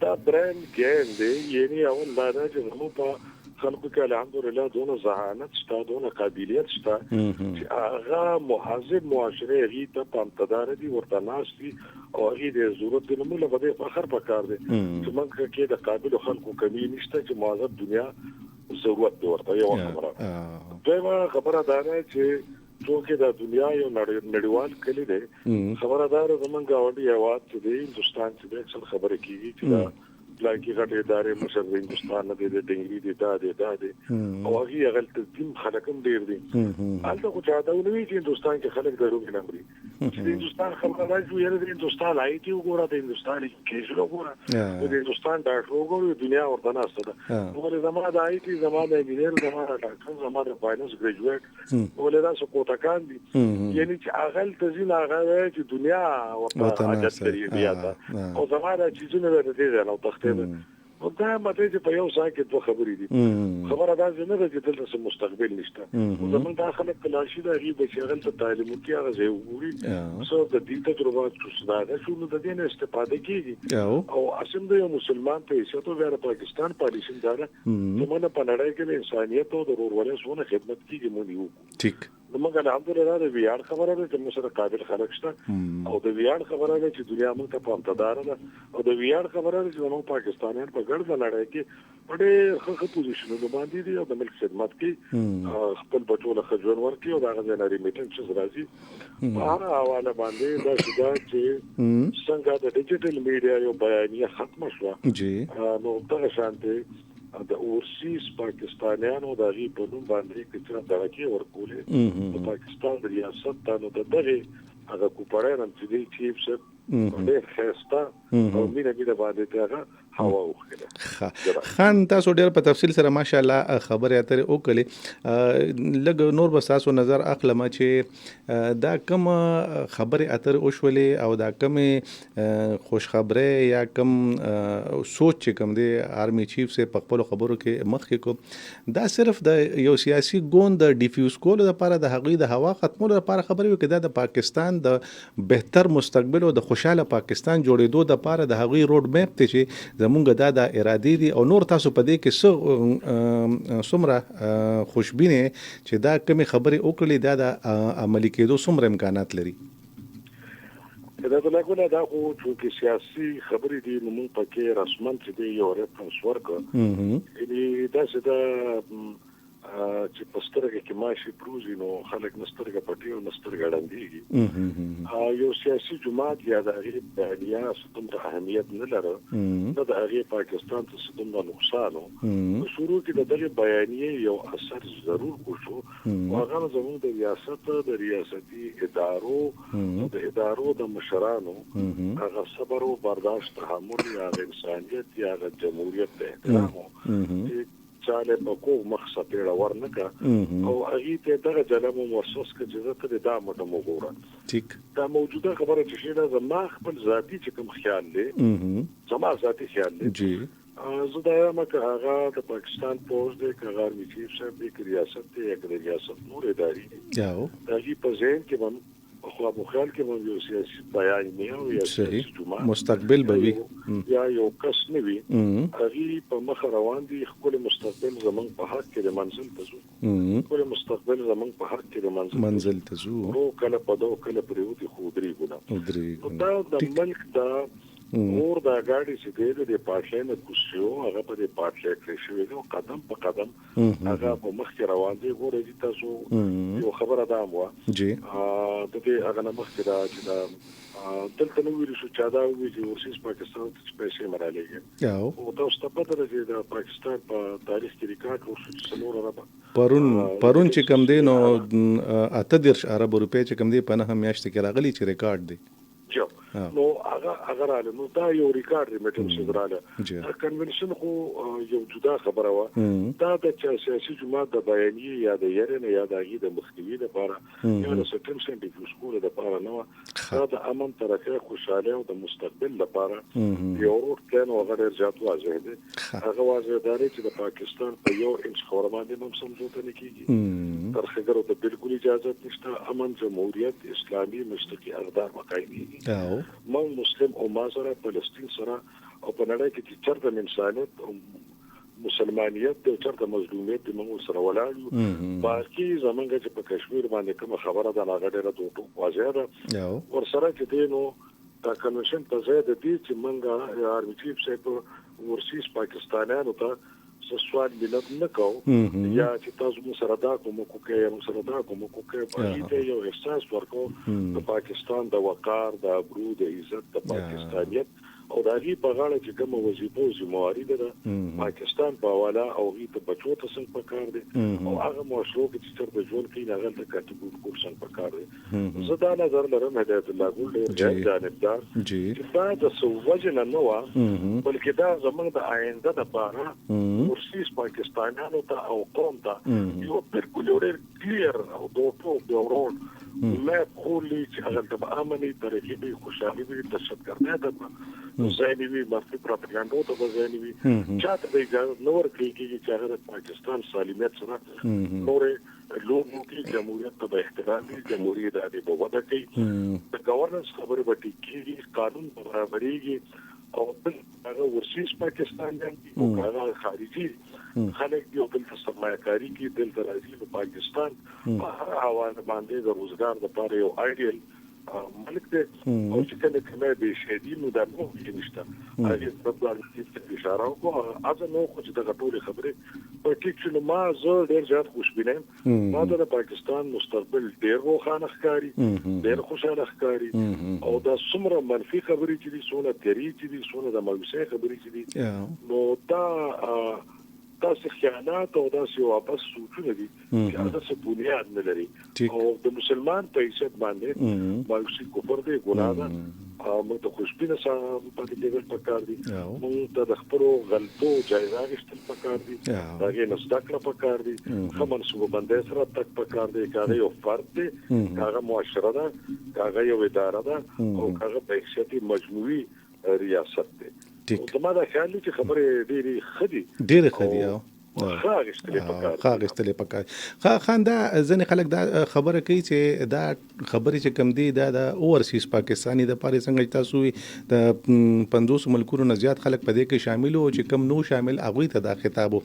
دا برند ګین دی یعنی اول دا چې نو په خلکو کې الحمدلله دونه ذهانت شته دونه قابلیت شته چې هغه مهذب معاشره غي ته پامتدار دي ورته ناس دي او هغه د ضرورت د موږ په فخر پکار دي چې موږ کې د قابل خلکو کمی نشته چې مهذب دنیا ضرورت دی ورته یو خبره دویمه خبره دا ده چې څوک د دنیا یو نړیوال کلی دی خبره دا ده زمونږ غوډي هواد چې د هندستان چې د څل خبره کیږي چې لکه غټه ادارې مشر د هندستان نه د ډنګري د دادې او هغه غلط دین خلکم ډیر دي البته خو چاته ونوي چې هندستان کې خلک درو کې نمبري چې د هندستان خبره راځي یره د هندستان آیټي وګوره د هندستان کې وګوره د هندستان ډاکټر وګوره دنیا ورته ناشته ده ولې زموږ د آیټي زموږ د انجینر زموږ د ډاکټر زموږ د فاینانس ګریجویټ ولې دا څه کوټکان دي یعنی چې هغه تزین هغه چې دنیا ورته حاجت لري بیا او زموږ د چیزونو د دې نه تخته نو دا ماته چې په یو ځای کې دوه خبرې دي خبره دا نه ده چې دلته مستقبل نشته زمونږ د خلک تلاشي دا غي به چې هغه تعلیم کې هغه ځای وګوري څو د دې تجربه څه ده چې نو د دې نه استفاده کیږي او اسیم د یو مسلمان په حیثیت او د پاکستان پالیسي دا ده چې موږ په نړۍ کې انسانيت او د ورورولۍ سونه خدمت کیږي مونږ ټیک نو موږ الحمدلله د ویاړ خبره ده چې موږ سره قابل خلک شته او د ویاړ خبره ده چې دنیا موږ ته پامتدار ده او د ویاړ خبره ده چې موږ پاکستانیان په ګرځ لړۍ کې ډېر ښه پوزیشنونه باندې دي او د ملک خدمت کې خپل بچو له خجون ورکي او دا غوښنه ریمیټنس راځي په هر حواله باندې دا چې څنګه د ډیجیټل میډیا یو بیانیه ختم شوه جی نو دا شانته د اورسیز پاکستانیانو د غي په نوم باندې کچره درکې ورکولې د پاکستان د ریاست ته د دغه هغه کوپران چې دی چیف سب ډېر خسته او مینه باندې ته هوا وخله خان تاسو ډېر په تفصیل سره ماشاءالله خبرې اترې وکړې لږ نور به تاسو نظر اخلم چې دا کوم خبرې اترې وشولې او دا کوم خوش خبره یا کوم سوچ چې کوم دی آرمي چیف سے په خپل خبرو کې مخکې کو دا صرف د یو سیاسي ګوند د ډیفیوز کولو لپاره د هغوی د هوا ختمولو لپاره خبرې وکړي دا د پاکستان د بهتر مستقبل او د خوشاله پاکستان جوړېدو د لپاره د هغوی روډ میپ ته چې زمونږ د ارادې دي او نور تاسو په دې کې څومره خوشبینه چې دا کومې خبرې وکړلې دا د عملي کېدو څومره امکانات لري دا د لګونه دا خو چې سیاسي خبرې دي نو موږ پکې رسمن چې دی یو ریفرنس ورکړو یعنی دا چې دا چې پسترګه کې ماشي پروزي نو خلک نسترګه پټي او نسترګه ډنګيږي یو سیاسي جماعت یا د هغه بیانیه ستومره اهمیت نه لري نو د هغه پاکستان ته ستومره نقصان او شروع کې د دغه بیانیه یو اثر ضرور وشو هغه زموږ د ریاست د ریاستي ادارو د مشرانو هغه صبر او برداشت تحمل یا انسانيت یا جمهوریت ته احترام چاله په مخصه پیړه ورنکا او هغه ته دغه جلمو محسوس کړي چې ته دا مټه وګوره ټیک دا موجوده خبره چې شي دا زما خپل ذاتی چې کوم خیال دی زما ذاتی خیال دی جی زه دا یم چې هغه د پاکستان پوز دی کغار می چیف صاحب د ریاست ته یک ریاست نور اداري یاو دا هی په ځین کې خو په خیال کې مو یو سیاسي بیان نه او یا سیاسي جماعت مستقبل به وي یا یو کس نه وي هغه په مخ روان دي خپل مستقبل زمون په حق کې د منزل ته ځو خپل مستقبل زمون په حق کې د منزل ته ځو نو کله په دوه کله پریوتی خو درې ګنا دا د ملک دا اور دا ګاډي چې د پارټۍ نه کوشيو هغه په دې پارټۍ کې شوی نو قدم په قدم هغه په مخ کې روان دي ګورې تاسو یو خبره ده مو جی د دې هغه نه مخ کې دا چې دلته نو ویل شو چې دا وی چې ورسیس پاکستان ته پیسې مرالېږي او تاسو ته پته ده چې د پاکستان په تاریخ کې ریکارډ ورشو چې څلور اربه پرون چې کم دی نو 18 ارب روپے چې کم دی په نه میاشت کې راغلي چې ریکارډ دی نو هغه رااله نو دا یو ریکارډ ریمیټنس رااله کنونشن خو یو جدا خبره و دا د سیاسي جماعت د بیانیه یا د یاره نه یا د غي د مخنیوي لپاره یا د سټم سنټیفیک سکول لپاره نو دا د امن ترقه خوشاله او د مستقبل لپاره یو روټ پلان او غیر ذات واضح دي هغه واضح دی چې د پاکستان په یو انچ خورمانه هم سمجوته نه کیږي تر خګرو ته بالکل اجازه نشته امن جمهوریت اسلامي مشترکي اقدار مقایمي من مسلم او ما سره فلسطین سره او په نړۍ کې چې چرته انسانیت او مسلمانیت او چرته مظلومیت د موږ سره ولاړ باقي زمونږ چې په کشمیر باندې کوم خبره ده هغه ډیره دوه واضح ده ور سره چې دینو دا کنوشن په ځای د دې چې موږ آرمی په ورسیس پاکستانیانو ته سوال ملت نه کو یا چې تاسو سره دا کوم کوکه په دې یو احساس ورکو د پاکستان د وقار د ابرو د عزت د پاکستانیت او د هغې په غاړه چې کومه وظیفه او ذمهواري ده پاکستان په حواله او هغې ته بچو ته څنګه پکار دي او هغه معاشرو کې چې چېرته ژوند کوي هغه ته کټګور کول څنګه پکار دي زه دا نظر لرم هدایت الله ګل ډېر جانبدار چې دا د څه وجه نه وه بلکې دا زموږ د آینده دپاره ورسیز پاکستانیانو ته او قوم ته یو بالکل یو ډېر کلیر او دوټوپ یو روډ مap خولي چې هغه د امني طریقې به خوشحالي وي دهشتګردۍ ته ځای وي مخکې پروپاګاندا ته ځای وي چاته به اجازه نه ورکړي چې هغه د پاکستان سالمیت سره نورې لوګو کې جمهوریت ته به احترام وي جمهوریت د وده کوي د ګورننس خبره به ټیکيږي قانون برابرېږي او هغه ورسیز پاکستان دی او هغه خارجي خلک دی او بل سرمایه‌کاري کې دلته راځي په پاکستان په هر حواله باندې د روزګار لپاره یو آیډیل ملک دی او چې کله کومه به شدي نو د نو کې نشته هغه په ډول کې اشاره وکړه اځه نو خو چې د ټولې خبرې په ټیک چې ما زه ډېر زیات خوشبینم ما د پاکستان مستقبل ډېر روښانه ښکاري ډېر خوشاله ښکاري او دا څومره منفي خبرې چې دي څونه تیری چې دي څونه د مایوسۍ خبرې چې دي نو دا تاسو خیانات او تاسو واپس سوچونه دي چې هغه څه بنیاد نه لري او د مسلمان په حیثیت باندې مایوسي کفر دی ګناه ده موږ ته خوشبینه سره پاتې کېدل پکار دي موږ ته د خپلو غلطو جایزه اخیستل پکار دي هغې نه زده کړه پکار دي ښه منصوبه بندۍ سره تګ پکار دی که هغه یو فرد دی که هغه معاشره ده که هغه یو اداره ده او که هغه په حیثیت مجموعي ریاست دی زما دا خیال دی چې خبرې ډېرې ښه دي ډېرې ښه دي خاغستلې پکار خان دا ځنې خلک دا خبره کوي چې دا خبرې چې کم دي دا د اورسیز پاکستاني د پاره څنګه تاسو د 500 ملکونو نه زیات خلک په دې کې شامل او چې کم نو شامل هغه ته دا خطابو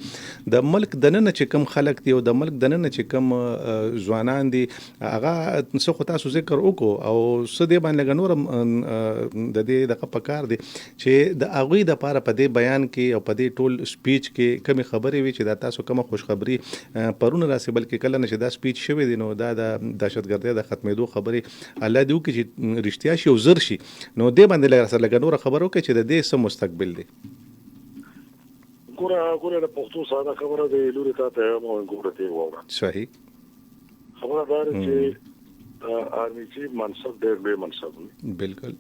د ملک دننه چې کم خلک دي او د ملک دننه چې کم ځوانان دي هغه څه خو تاسو ذکر وکړو او څه دی باندې نور د دې د پکار دي چې د هغه د پاره په دې بیان کې او په دې ټول سپیچ کې کمی خبرې وي چې دا تاسو کومه خوشخبری پرونه راسي بلکې کله نشه دا سپیچ شوی دی نو دا د دهشتګردۍ د ختمېدو خبرې الله دې وکړي چې رښتیا شي او زر شي نو دې باندې لږ نور خبرو کې چې د دې سم مستقبل دی ګوره د پښتو ساده خبره دی لوري ته مو ګوره ته وره صحیح خبره دا چې آرمي چیف منصب ډېر لوی منصب دی بالکل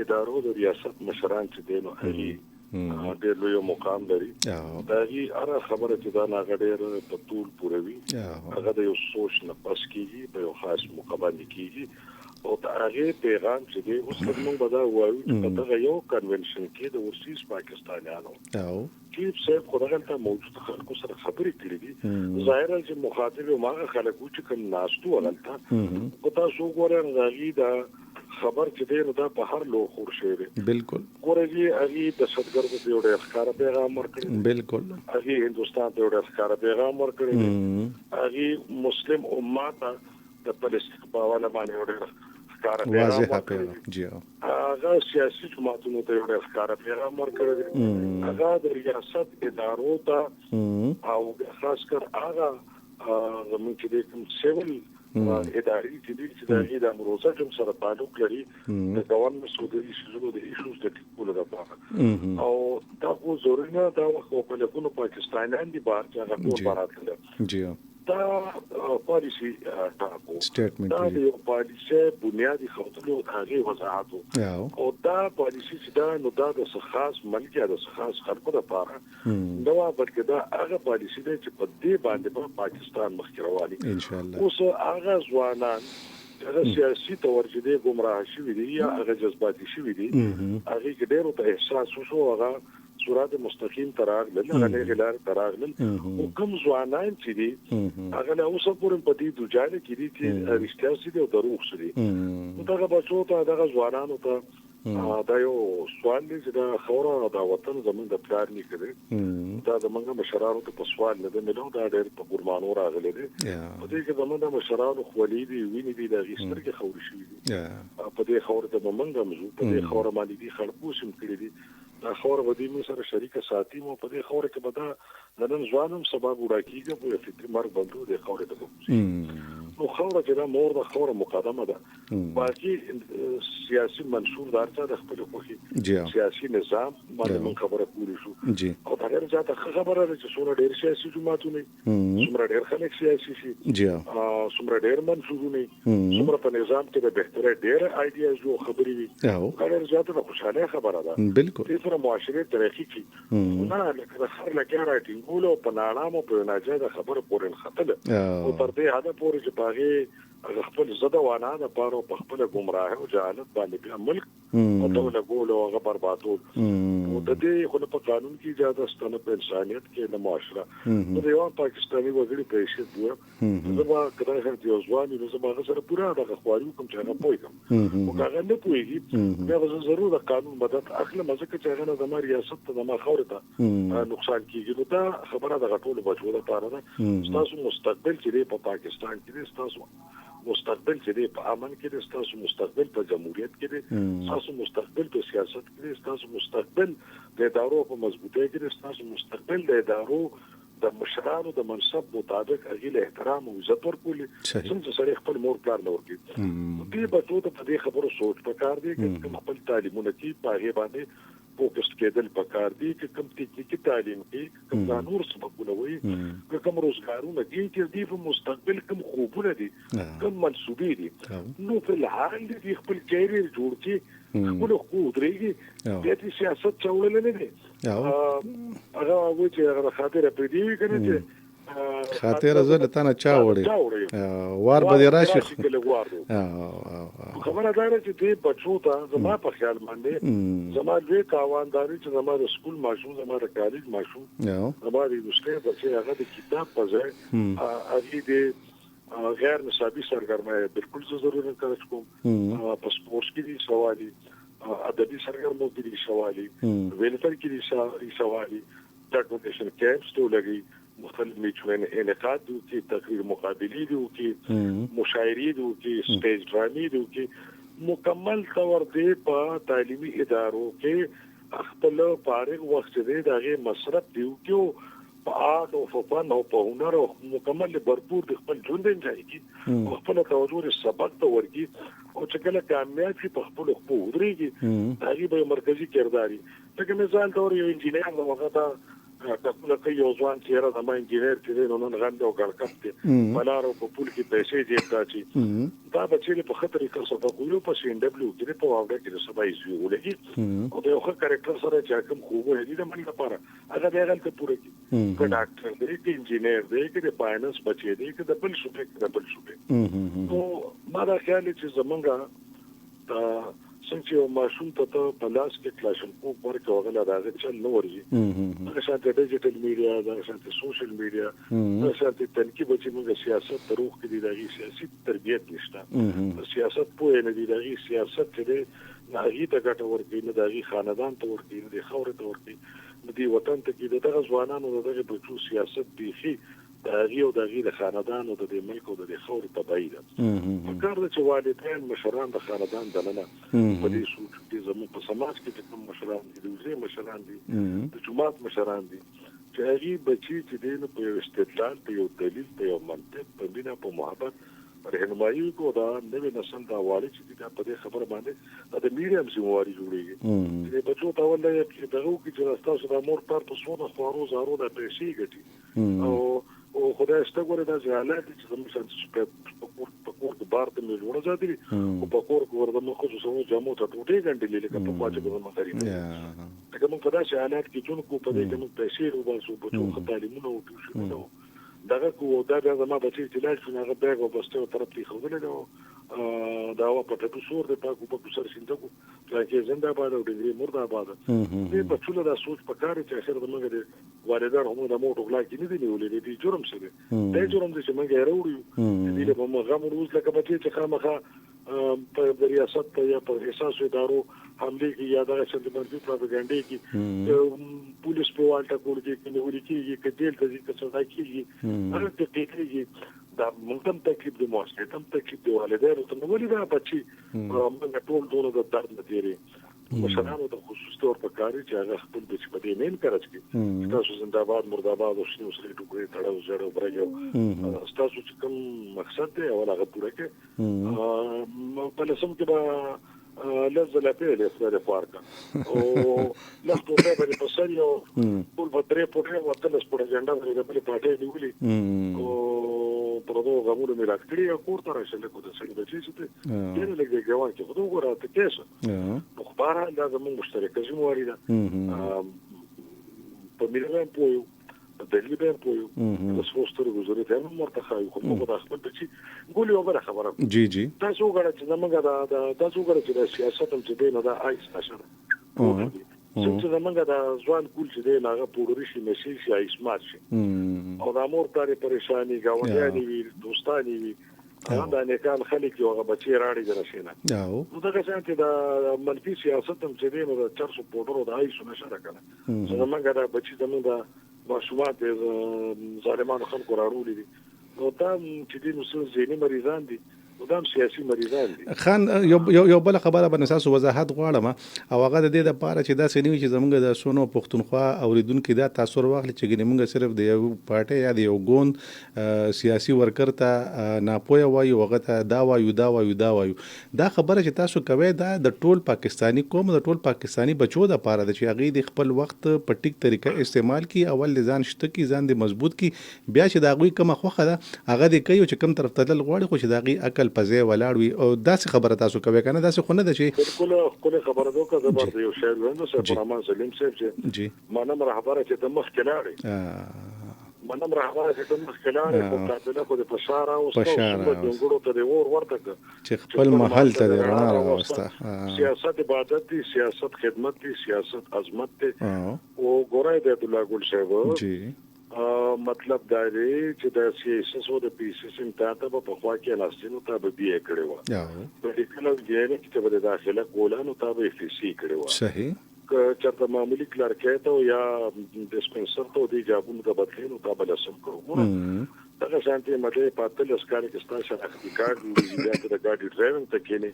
ادارو د ریاست مشران چې دی نو هغه ډېر لوی مقام لري دا هغه هر خبره چې دا نه غډېر په ټول پوروي هغه د یو سوچ نه پس کیږي په یو خاص مقابله کیږي او دا هغه پیغام چې دی اوس موږ به دا وایو چې دغه یو کنونشن کې د ورسیز پاکستانیانو او چیف صاحب خدای ته موجود خلکو سره خبرې کړې دي ظاهرا چې مخاطب ماغه خلکو چې کوم ناستو ولته کو تاسو ګورئ راغی دا خبر چې دی نو دا په هر لو خور شوی دی بالکل ګورئ هغه د صدګرد په یو ډېر ښکار پیغام ورکړي بالکل هغه هندستان ته یو ډېر ښکار پیغام ورکړي هغه مسلم امت د فلسطین په حواله باندې یو ډېر واضح پیغام جی هغه سیاسي جماعتونو ته یو ډېر ښکار پیغام ورکړي هغه د ریاست ادارو ته او خاص کر هغه زموږ چې کوم سیول اداري چې د امروزه کوم سره تعلق لري د ګورنمنت سودري شروع د ایشوز د ټیکولو لپاره او دا خو ضروري نه دا خو په لکونو پاکستانیان دي بهر چې هغه ټول براتله جی دا پالیسي تاکو سټیټمنټ دا د یو پالیسي بنیادی خطرو هغه وضاحت او دا پالیسي چې دا نو دا د خاص ملګری د خاص خلکو لپاره نو بلکې دا هغه پالیسي دی چې په دې باندې په پاکستان مخکې رواني ان شاء الله اوس هغه ځوانان هغه سیاسي تور چې دی ګمراه شوي دي یا هغه جذباتي شوي دي هغه کې ډېر ته احساس وشو هغه صورت مستقیم تراغلل هغه غلار تراغلل او کوم ځوانان چې دي هغه له اوسه پورې په دې دوجاله کې دي چې رښتیا سي دي او دروغ سي دي دا بچو ته دا ځوانانو ته دا یو سوال دی چې دا خوره دا وطن زمونږ د پلار نه کړي دا زمونږ مشرانو ته په سوال نه ده ملو دا ډېر په ګورمانو راغلي دي په دې کې زمونږ مشرانو خولي دي ویني دي د غیستر کې خوري شي دي په دې خوره ته زمونږ موضوع په دې خوره باندې دي خلکو سم کړی دي دا خوره ودی مو سره شریک ساتي مو په دې خوره کې بدا نن ځوانم سبب وډا کیږي په فکر مرګ بندو د خوره ته نو خوره چې دا مور د خوره مقدمه ده باقي سیاسي منشور دارته د خپل خوخي سیاسي نظام باندې من خبره کولی شو او دا غیر ځاته خبره ده چې څومره ډېر سیاسي جماعتونه څومره ډېر خلک سیاسي شي څومره ډېر منشورونه څومره په نظام کې د بهتره ډېر آیډیاز جو خبرې وي دا غیر ځاته د خوشاله خبره ده بالکل دې سره معاشره ترقی کی نه لکه خر لکه راټینګولو په ناړامو په ناجایزه خبره پورې خطله او تر دې هدا پورې چې باغې خپل زده وانه د پاره په خپل گمراهي او جهالت باندې بیا ملک او دوله ګول او غبر باتو او د دې خو په قانون کې اجازه ستنه په انسانيت کې د معاشره نو د یو پاکستاني وګړي په شی دوه زما کله چې یو ځوان نو زما سره پورا د غوړیو کوم چې هغه پوي او هغه نه پويږي بیا زه ضرور د قانون مدد اخلم ځکه چې هغه د ریاست ته د ما خوره ته نقصان کیږي نو دا خبره د غټولو بچو لپاره ده تاسو مستقبل چې په پاکستان کې تاسو مستقبل چې دی په امن کې دی تاسو مستقبل په جمهوریت کې دی تاسو مستقبل په سیاست کې دی تاسو مستقبل د ادارو په مضبوطۍ کې دی تاسو مستقبل د ادارو د مشرانو د منصب مطابق اغیله احترام او عزت ورکول څنګه سره خپل مور پلار نه ورکی دې په توګه په دې خبرو سوچ پکار دی چې خپل تعلیمونه کې پاغه باندې فوکس کېدل پکار دي چې کوم تکنیکی تعلیم کې کوم نور سبقونه وي کوم روزګارونه دي چې د مستقبل کوم خوبونه دي کوم منسوبې دي نو په الحال دي خپل کیریر جوړ کړي خپل خو درېږي د سیاست چولل نه دي هغه و چې هغه خاطر په دې کنه چې خاطر زه ته نه چا وړي وار به راشي خبره دا چې دې بچو ته زما په خیال باندې زما دې کاوانداري چې زما د سکول ماشوم زما د کالج ماشوم زما د یونیورسيټي بچي هغه د کتاب په ځای هغه د غیر نصابي سرګرمۍ بالکل ضروري نه کوم په سپورټس کې دي سوالي ادبي سرګرمو کې دي سوالي ویلټر کې دي سوالي ټاکوټیشن کیمپس ته لګي مختلف میچوین انعقاد دو کی تقریر مقابلی دو کی مشاعری دو کی سٹیج ډرامې دو کی مکمل طور دې په تعلیمي ادارو کې خپل فارغ وخت دې دغه مصرف دیو کې په آرټ او فن او په هنر او مکمل برپور د خپل ژوند انځای کی خپل توجه سبق ته ورکی او چې کله کامیاب شي په خپل خپل ودرېږي هغه به مرکزی کرداري لکه مثال تور یو انجینر د وخت کله کوي یو ځوان چې را د ما انجینر چې نو نن غند او ګړکپ ته بلارو په پول کې پیسې دې تاچی دا بچی په خطر کې څه په ګورو په سین دبليو کې په واوډه کې څه بای زیو ولګي او د یو کریکټر سره چې کوم خوب هدي د من لپاره هغه د هغه ته پوره کی که ډاکټر دی که انجینر دی که د فاینانس بچی دی که د بل شوبې نو ما دا خیال چې زمونږه دا څنګه یو ماشوم ته په لاس کې کلاشن کوپ ورکړو هغه راغی چې نو ورځي هغه شانته ډیجیټل میډیا دا شانته سوشل میډیا دا شانته تنقیب چې موږ سیاست تروخ کې دی دغه سیاسي تربیت نشته سیاست په نه دی دغه سیاست چې ناغي ته ګټه ورکړي نه دغه خاندان ته ورکړي نه د خاور ته ورکړي د وطن ته کې دغه ځوانانو دغه بچو سیاست بيخي دغه او دغه د خاندان او د ملک او د خاور تبعید فکر چې والدین مشران د خاندان دلنه په دې سوچ کې زموږ په سماج کې کوم مشران دي د وزیر مشران دي د جماعت مشران دي چې هغه بچي چې دین په استدلال په یو دلیل په یو منطق په بنا په محبت رهنمایي کو دا نوې نسل دا واړي چې دا په دې خبره باندې د میډیم سیمواري جوړیږي چې بچو ته ولې چې دغه کې چې تاسو د مور پر په سونه خورو زارو د پیسې ګټي او خدای ستګوره د ځاله چې زموږ څنګه په کور د بار ته جوړه ځاتري او په کور کې ورته مخ خصوصا جامو ته ټوټه غنډې لیکه په پاتې به مخاري دا کوم په داسې حالات کې جون کو په دې کې موږ پیسې وباسو په څو تعلیمونه او ټیوشنونه دغه کو دا زما بچی چې لاړ شو هغه بیگ او بسته طرف ته خوله دا وا په تاسو سور د پاکو په سر سیندکو چې زنده باد او د مرده باد دې په ټول دا سوچ پکاره چې اخر د موږ د والدار هم د موټو غلا کې نه دی نیولې دي جرم سره دا جرم دي چې موږ یې وروړو دې په موږ غمروز لکه بچی چې خامخا په ریاست ته یا په احساس ادارو حمله کې یا د سنتمنټي پروپاګاندا کې پولیس په والټا کول کې نه وري کېږي کډېل ته چې څه راځي کېږي هغه ته کېږي دا موږ تکلیف د موسسه تم تکلیف د والدینو ته نو ولې دا بچي موږ ټول دونه د درد نتیری مشرانو ته خصوصي تور په کاری چې هغه خپل بچي په دې نه کړج کې تاسو زنده‌باد مرده‌باد او شنو سره ټوکري تړاو زړه برګو تاسو چې کوم مقصد دی او هغه پوره کې په لسم کې به لزله پیله سره فارکا او لاسو په بل پسر یو ټول په درې پټه وته لس په اجنډا باندې په پټه نیولې او پردو غمونه مې راکړي او کور ته راشل کو د څنګه د چیزې ته دغه لګي ګوان کې خو وګوره ته کیسه خو بهر دا زموږ مشترکه ژمواري ده په میران پویو د دلی به پویو د سوستر گزارې ته مرته خایو خو موږ د خپل بچي ګولې وبره خبره جی تاسو وګورئ چې زمونږ د تاسو وګورئ چې د سیاست هم چې دی نو دا آیس نشره چې زمونږ د ځوان کول چې دی هغه پوډري شي مسیج شي آیس مات شي او د امور پاره پریشانی گاونډیانی وي دوستانی وي دا نه کال خلک یو هغه بچي راړي درشینه نو دا څنګه د منفي سیاست هم چې دی نو د 400 پوډرو د آیس نشره کړه زمونږ د بچي زمونږ د ماشومات ظالمانو خلکو راړولې دي نو دا چې دي نو ذهني مریضان دي نو دا سیاسي مریضان دي خان یو بل خبره باندې اساس وضاحت غواړم او هغه د دې لپاره چې دا سنوي چې زمونږ د سونو پښتونخوا اوریدونکو دا تاثیر واخلي چې ګنې موږ صرف د یو پارټي یا د یو ګوند سیاسي ورکر ته ناپوهه وایو هغه ته دا وایو دا خبره چې تاسو کوي دا د ټول پاکستانی قوم د ټول پاکستانی بچو د لپاره د چې هغه د خپل وخت په ټیک طریقه استعمال کی اول ځان شته کی ځان د مضبوط کی بیا چې دا غوي کومه خوخه ده هغه د کوي چې کوم طرف ته غواړي خو چې دا غي عقل پځه ولاړ وي او داسې خبره تاسو کوي کنه داسې خو نه ده چې بالکل خبره دوکه زبر دی یو شی ورنه سره رحمان سلیم صاحب چې جی منم رهبره چې د مخ کلاړي منم رهبره چې د مخ کلاړي په تعدله خو د فشار او څنګه ته دی ورته چې خپل محل ته رڼا راوسته سیاست عبادت دی سیاست خدمت دی سیاست عظمت دی او ګورای د عبد الله ګل صاحب جی مطلب دا دی چې د سیاسي د پیسې سمته په خوا کې لاستینو ته به بیا کړي و په دې کله چې چې په داخله کولانو ته به فیسي کړي و صحیح که چرته معمولی کلرکټ او یا ډیسپنسر ته د جابونو ته بدلینو ته بل سم کړو دا شانتي مده پاتل اسکار کې ستاسو شناختی کارت د ګاډي ډرایوینګ ته کېنی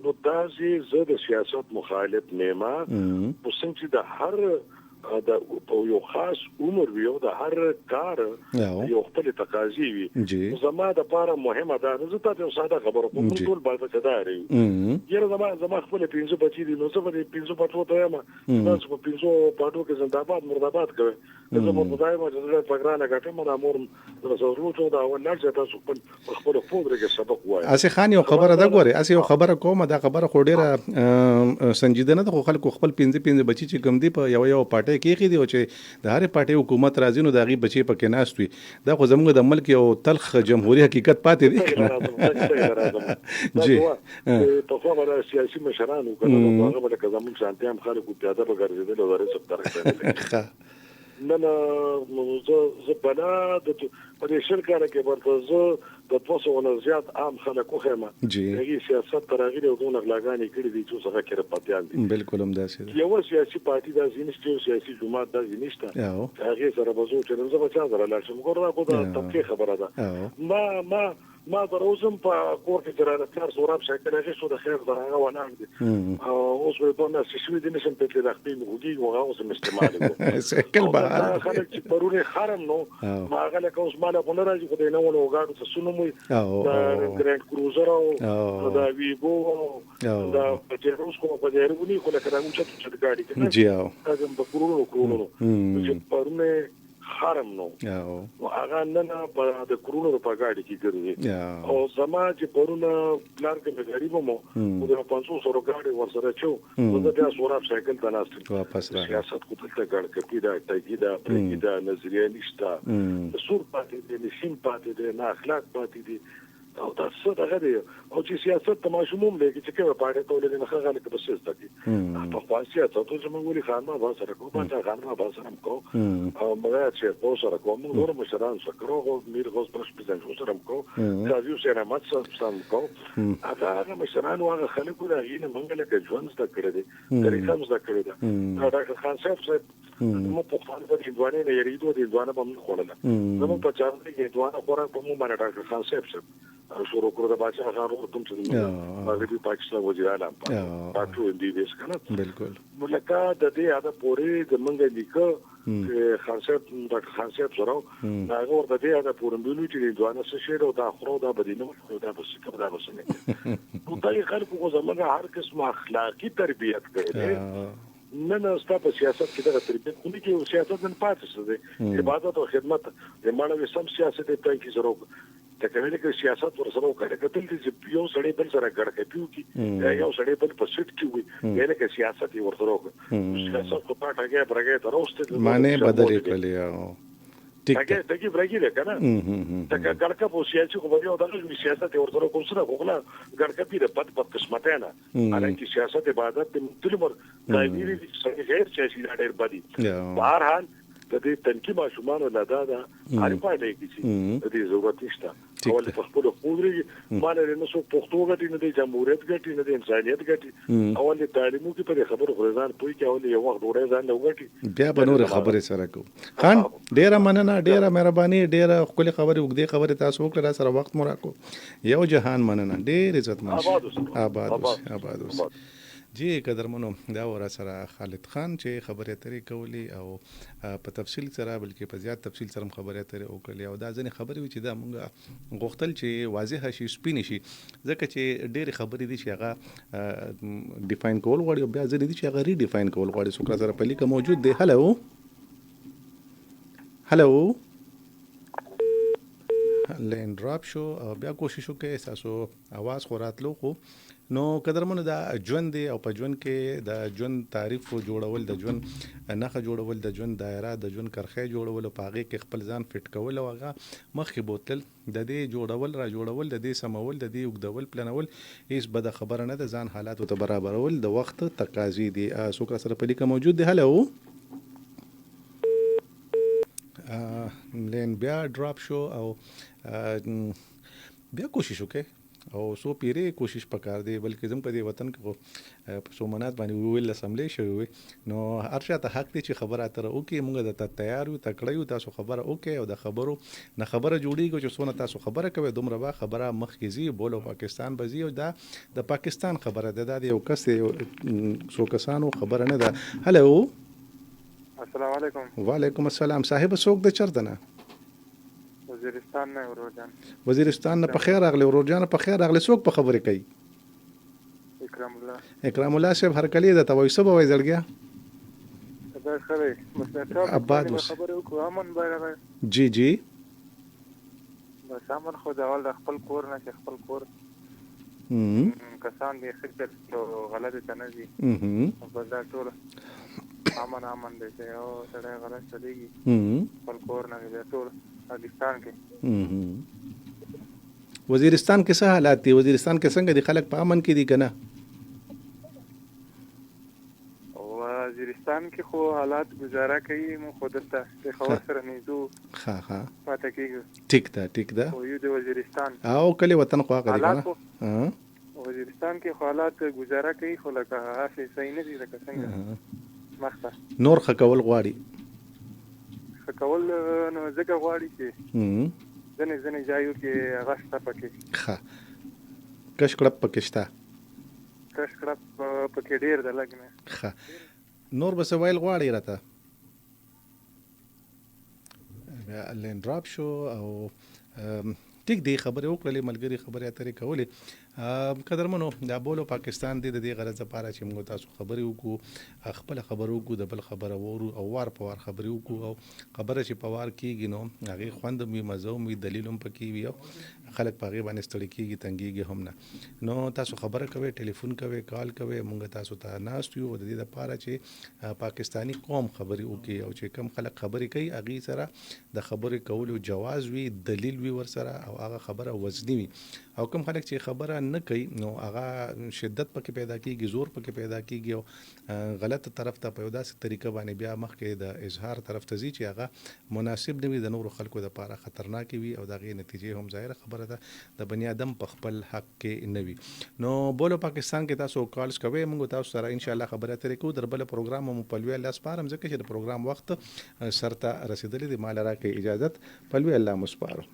نو دا زه د سیاست مخالف نیمه په څنګه چې د هر دا یو خاص عمر وي او د هر کار یو خپل تقاضي وي زما د لپاره مهمه ده زه ته یو ساده خبره کوم ټول باندې یره زما خپل 500 بچی دي نو زه به 500 پټو ته یم تاسو په 500 پټو کې زنده‌باد مرداباد کوي زه په خدای ما چې پګرانه غټه ما امور زه ورته دا ولر چې تاسو خپل پودره کې سبق وایي اسی خان یو خبره ده ګوره اسی یو خبره کوم دا خبره خو ډیره سنجیده نه ده خو خلکو خپل 15 بچی چې کم دي په یو پټه کې خېدي او چې د هر پټه حکومت راځي نو دا غي بچي پکې ناست وي دا خو زموږ د ملک یو تلخ جمهوریت حقیقت پاتې دي جی په خبره سیاسي مشرانو کنه هغه به کزمون شانتي هم خلکو پیاده به ګرځیدل او درې سب درک نه زه بنا د په دې شرکانه کې ورته زه د 200 زیات عام خلکو خمه هغه سیاست ترغیب او دون غلاګانی کړی دي چې څنګه کړه پاتیان دي بالکل هم داسې یو سیاسي پارټي د زینشتو سیاسي جماعت د زینشته هغه سره بزو چې زه بچا سره لاشم ګورم کو دا تفکیک خبره ده ما دروزم په کور کې درانه سوراب شکل هغه شو د خیر درغه ونام دي اوس په دونه سشوي دي نشم په دې خپل وګي او هغه سم استعمال شکل به خلک چې پرونه خرم نو ما هغه له اوس مالا په ناراضي خو دې نه ونه وګاړو څه سنمو دا ګرانډ کروزر او دا ویګو دا په چیرونس کوم په دې رونی خو لکه راغون چې ګاډي کې جی او هغه په کورونو چې پرونه خرم نو او هغه نه په د کورونو په ګاډي کې ګرځي او زما چې پرونه پلان کې غریبو مو د 500 سره ګاډي ورسره چو د بیا سوراب سایکل ته ناست واپس را سیاست کو ته ګاډ کې دا تګیدا پرګیدا نظریه نشتا سور پاتې دي نشین پاتې دي نه اخلاق پاتې دي او تاسو دا غوډي او چې سیاست تماشوم لګي چې کومه پاره ټولې نه خغاله کې بس ستګي په خاصه تاسو چې موږ ولي خانه با سره کوم باندې خانه با سره کو او موږ چې په سره کوم نور مشران سره کو میر غوس پرش پزن سره کو تاسو سره مات سره کو هغه مشران واغه خلکو دا غینه منګله کې ژوند ست کړی دي طریقه مزه کړی دا ډاکټر خان صاحب مو په خپل په ځواني نه یریدو دي ځوانه په موږ خوړل نو په چارته کې ځوانه خوراک په موږ باندې ډاکټر خان صاحب شروع کړو د بادشاہ خان ورته چې مغربي پاکستان وزیر اعظم پاتو اندي دیس کنه بالکل ملکه د دې اده پورې د منګه لیکو چې خاصیت د خاصیت سره هغه ورته دې اده پورې بلو چې ځوانه څه شی او دا خرو دا بدینه دا بس کوم دا بس نه نو دا خلکو زمونږ هر قسم اخلاقی تربیت کړي نه ستا په سیاست کې دا تربیت کوي چې سیاست نه پاتې شه عبادت او خدمت د مانوي سم سیاست ته کې سره تکوینه کې سیاست ورسره وکړي کتل چې یو سړی بل سره ګړکې پیو کی یو سړی بل په سټ کې وي یعنی کې سیاست یې ورسره وکړي سیاست په پټه برګه تروسته معنی بدلې کړلې ټیک ټیک برګی ده کنه تک ګړکه په سیاست خو به یو دغه سیاست ورسره کوم سره وکړه ګړکه پیره پد قسمته نه حالانکه سیاست عبادت د مختلفو دایوی څخه غیر سیاسي ډېر بدی بهر حال د دې تنکي ماشومان ولاده ده هر پاره کې چې د دې ضرورت نشته اول په خپل خوږري مال نه سو پښتو غټي نه د جمهوریت غټي نه د انسانيت غټي اول تعلیمو کې په خبرو خورزان پوي کې اول یو وخت ډوړې ځان لوګټي بیا به نور خبرې سره کو خان ډیره مننه ډیره مهرباني ډیره خپل خبرې وګدي خبرې تاسو وکړه سره وخت مو راکو یو جهان مننه ډیر عزت من آباد اوس جی قدرمنو دا ور سره خالد خان چې خبرې اترې کولې او په تفصیل سره بلکې په زیات تفصیل سره خبرې اترې وکړلې او دا ځنې خبرې چې دا مونږ غوښتل چې واضح شي سپین شي ځکه چې ډېر خبرې دي چې هغه ډیفاین کول غواړي او بیا ځنې دي چې هغه ری ډیفاین کول غواړي څوک سره په لیکه موجود دی هلو لین ډراپ شو او بیا کوشش وکړئ تاسو आवाज خو راتلو خو نو قدرمنو دا ژوند دی او په ژوند کې د ژوند تعریف جوړول د ژوند نښه جوړول د ژوند دایره د ژوند کرښه جوړول او په هغې کې خپل ځان فټ کول او هغه مخکې بوتل د دې جوړول را جوړول د دې سمول د دې اوږدول پلنول هیڅ بده خبره نه ده ځان حالاتو ته برابرول د وخت تقاضي دي څوک سره په لیکه موجود دی هلو لین بیا ډراپ شو او بیا کوشش وکړئ او سو پیری کوشش پکار دی بلکې زم په دې وطن کې په سومنات باندې ویل اسمبلی شوی نو هر چاته حق دی چې خبره اتره وکړي موږ د تیار یو تکړه یو تاسو خبره وکړي او د خبرو نه خبره جوړیږي چې څونه تاسو خبره کوي دومره با خبره مخکې زی بولو پاکستان بزی او دا د پاکستان خبره ده د یو کس یو څو کسانو خبره نه ده هلو السلام علیکم. وعلیکم السلام. صاحب څوک د چرته نه؟ وزیرستان نه ورور جان. وزیرستان نه په خیر راغلی ورور جان. په خیر راغلی. څوک په خبرې کوي؟ اکرام الله. اکرام الله صاحب هرکلی ده ته وایي څه به وایي زړګیا؟ دا ښه دی. بس آباد اوسه. خبرې وکړو امن به جی جی بس امن خو د اول د خپل کور نه چې خپل کور کسان دې ښه کړي غلطې ته نه ځي. بس دا ټول امن دی چې یو سړی غلط چلېږي خپل کور نه دی ټول پاکستان کې. وزیرستان کې څه حالات دي؟ وزیرستان کې څنګه دي خلک په امن کې دي که نه؟ وزیرستان کې خو حالات گزاره کوي. مو خو دلته پېښور سره نږدې پاتې کېږو. ټیک ده ټیک ده. خو یو د وزیرستان او کلی وطن خو هغه دی که نه؟ وزیرستان کې خو حالات گزاره کوي خو لکه هسې صحیح نه دي لکه څنګه مخته. نور ښه کول غواړي؟ ښه کول نو ځکه غواړي چې ځینې ځایو کې هغه شته پکې ښه کش کړپ پکې شته. کش کړپ پکې ډېر ده لږ نه. ښه نور به څه ویل غواړي راته؟ بیا لین ډراپ شو او ټیک دی. خبرې وکړلې ملګري خبرې اترې کولې. قدرمنو دا بولو پاکستان دی د دې غرض لپاره چې موږ تاسو خبرې وکړو خپله خبره وکړو د بل خبره وورو او وار په وار خبرې وکړو او خبره چې په وار کېږي نو هغې خوند هم وي مزه هم وي دلیل هم پکې وي او خلک په هغې باندې ستړي کېږي تنګېږي هم نه. نو تاسو خبره کوئ ټلیفون کوئ کال کوئ موږ تاسو ته ناست یو د دې لپاره چې پاکستاني قوم خبرې وکړي او چې کم خلک خبرې کوي هغې سره د خبرې کولو جواز وي دلیل وي ورسره او هغه خبره وزني وي. او کوم خلک چې خبره نه کوي نو هغه شدت پکې پیدا کېږي زور پکې پیدا کېږي او غلط طرف ته په یو داسې طریقه باندې بیا مخکې د اظهار طرف ته ځي چې هغه مناسب نه وي د نورو خلکو دپاره خطرناکې وي او د هغې نتیجې هم ظاهره خبره ده د بني آدم په خپل حق کې نه وي. نو بولو پاکستان کې تاسو کالز کوئ موږ تاسو سره انشاءالله خبرې اترې کوو. در بله پروګرام هم په لوی الله سپارم ځکه چې د پروګرام وخت سرته رسېدلی دی. ما له راکړئ اجازت په لوی الله مو سپارو.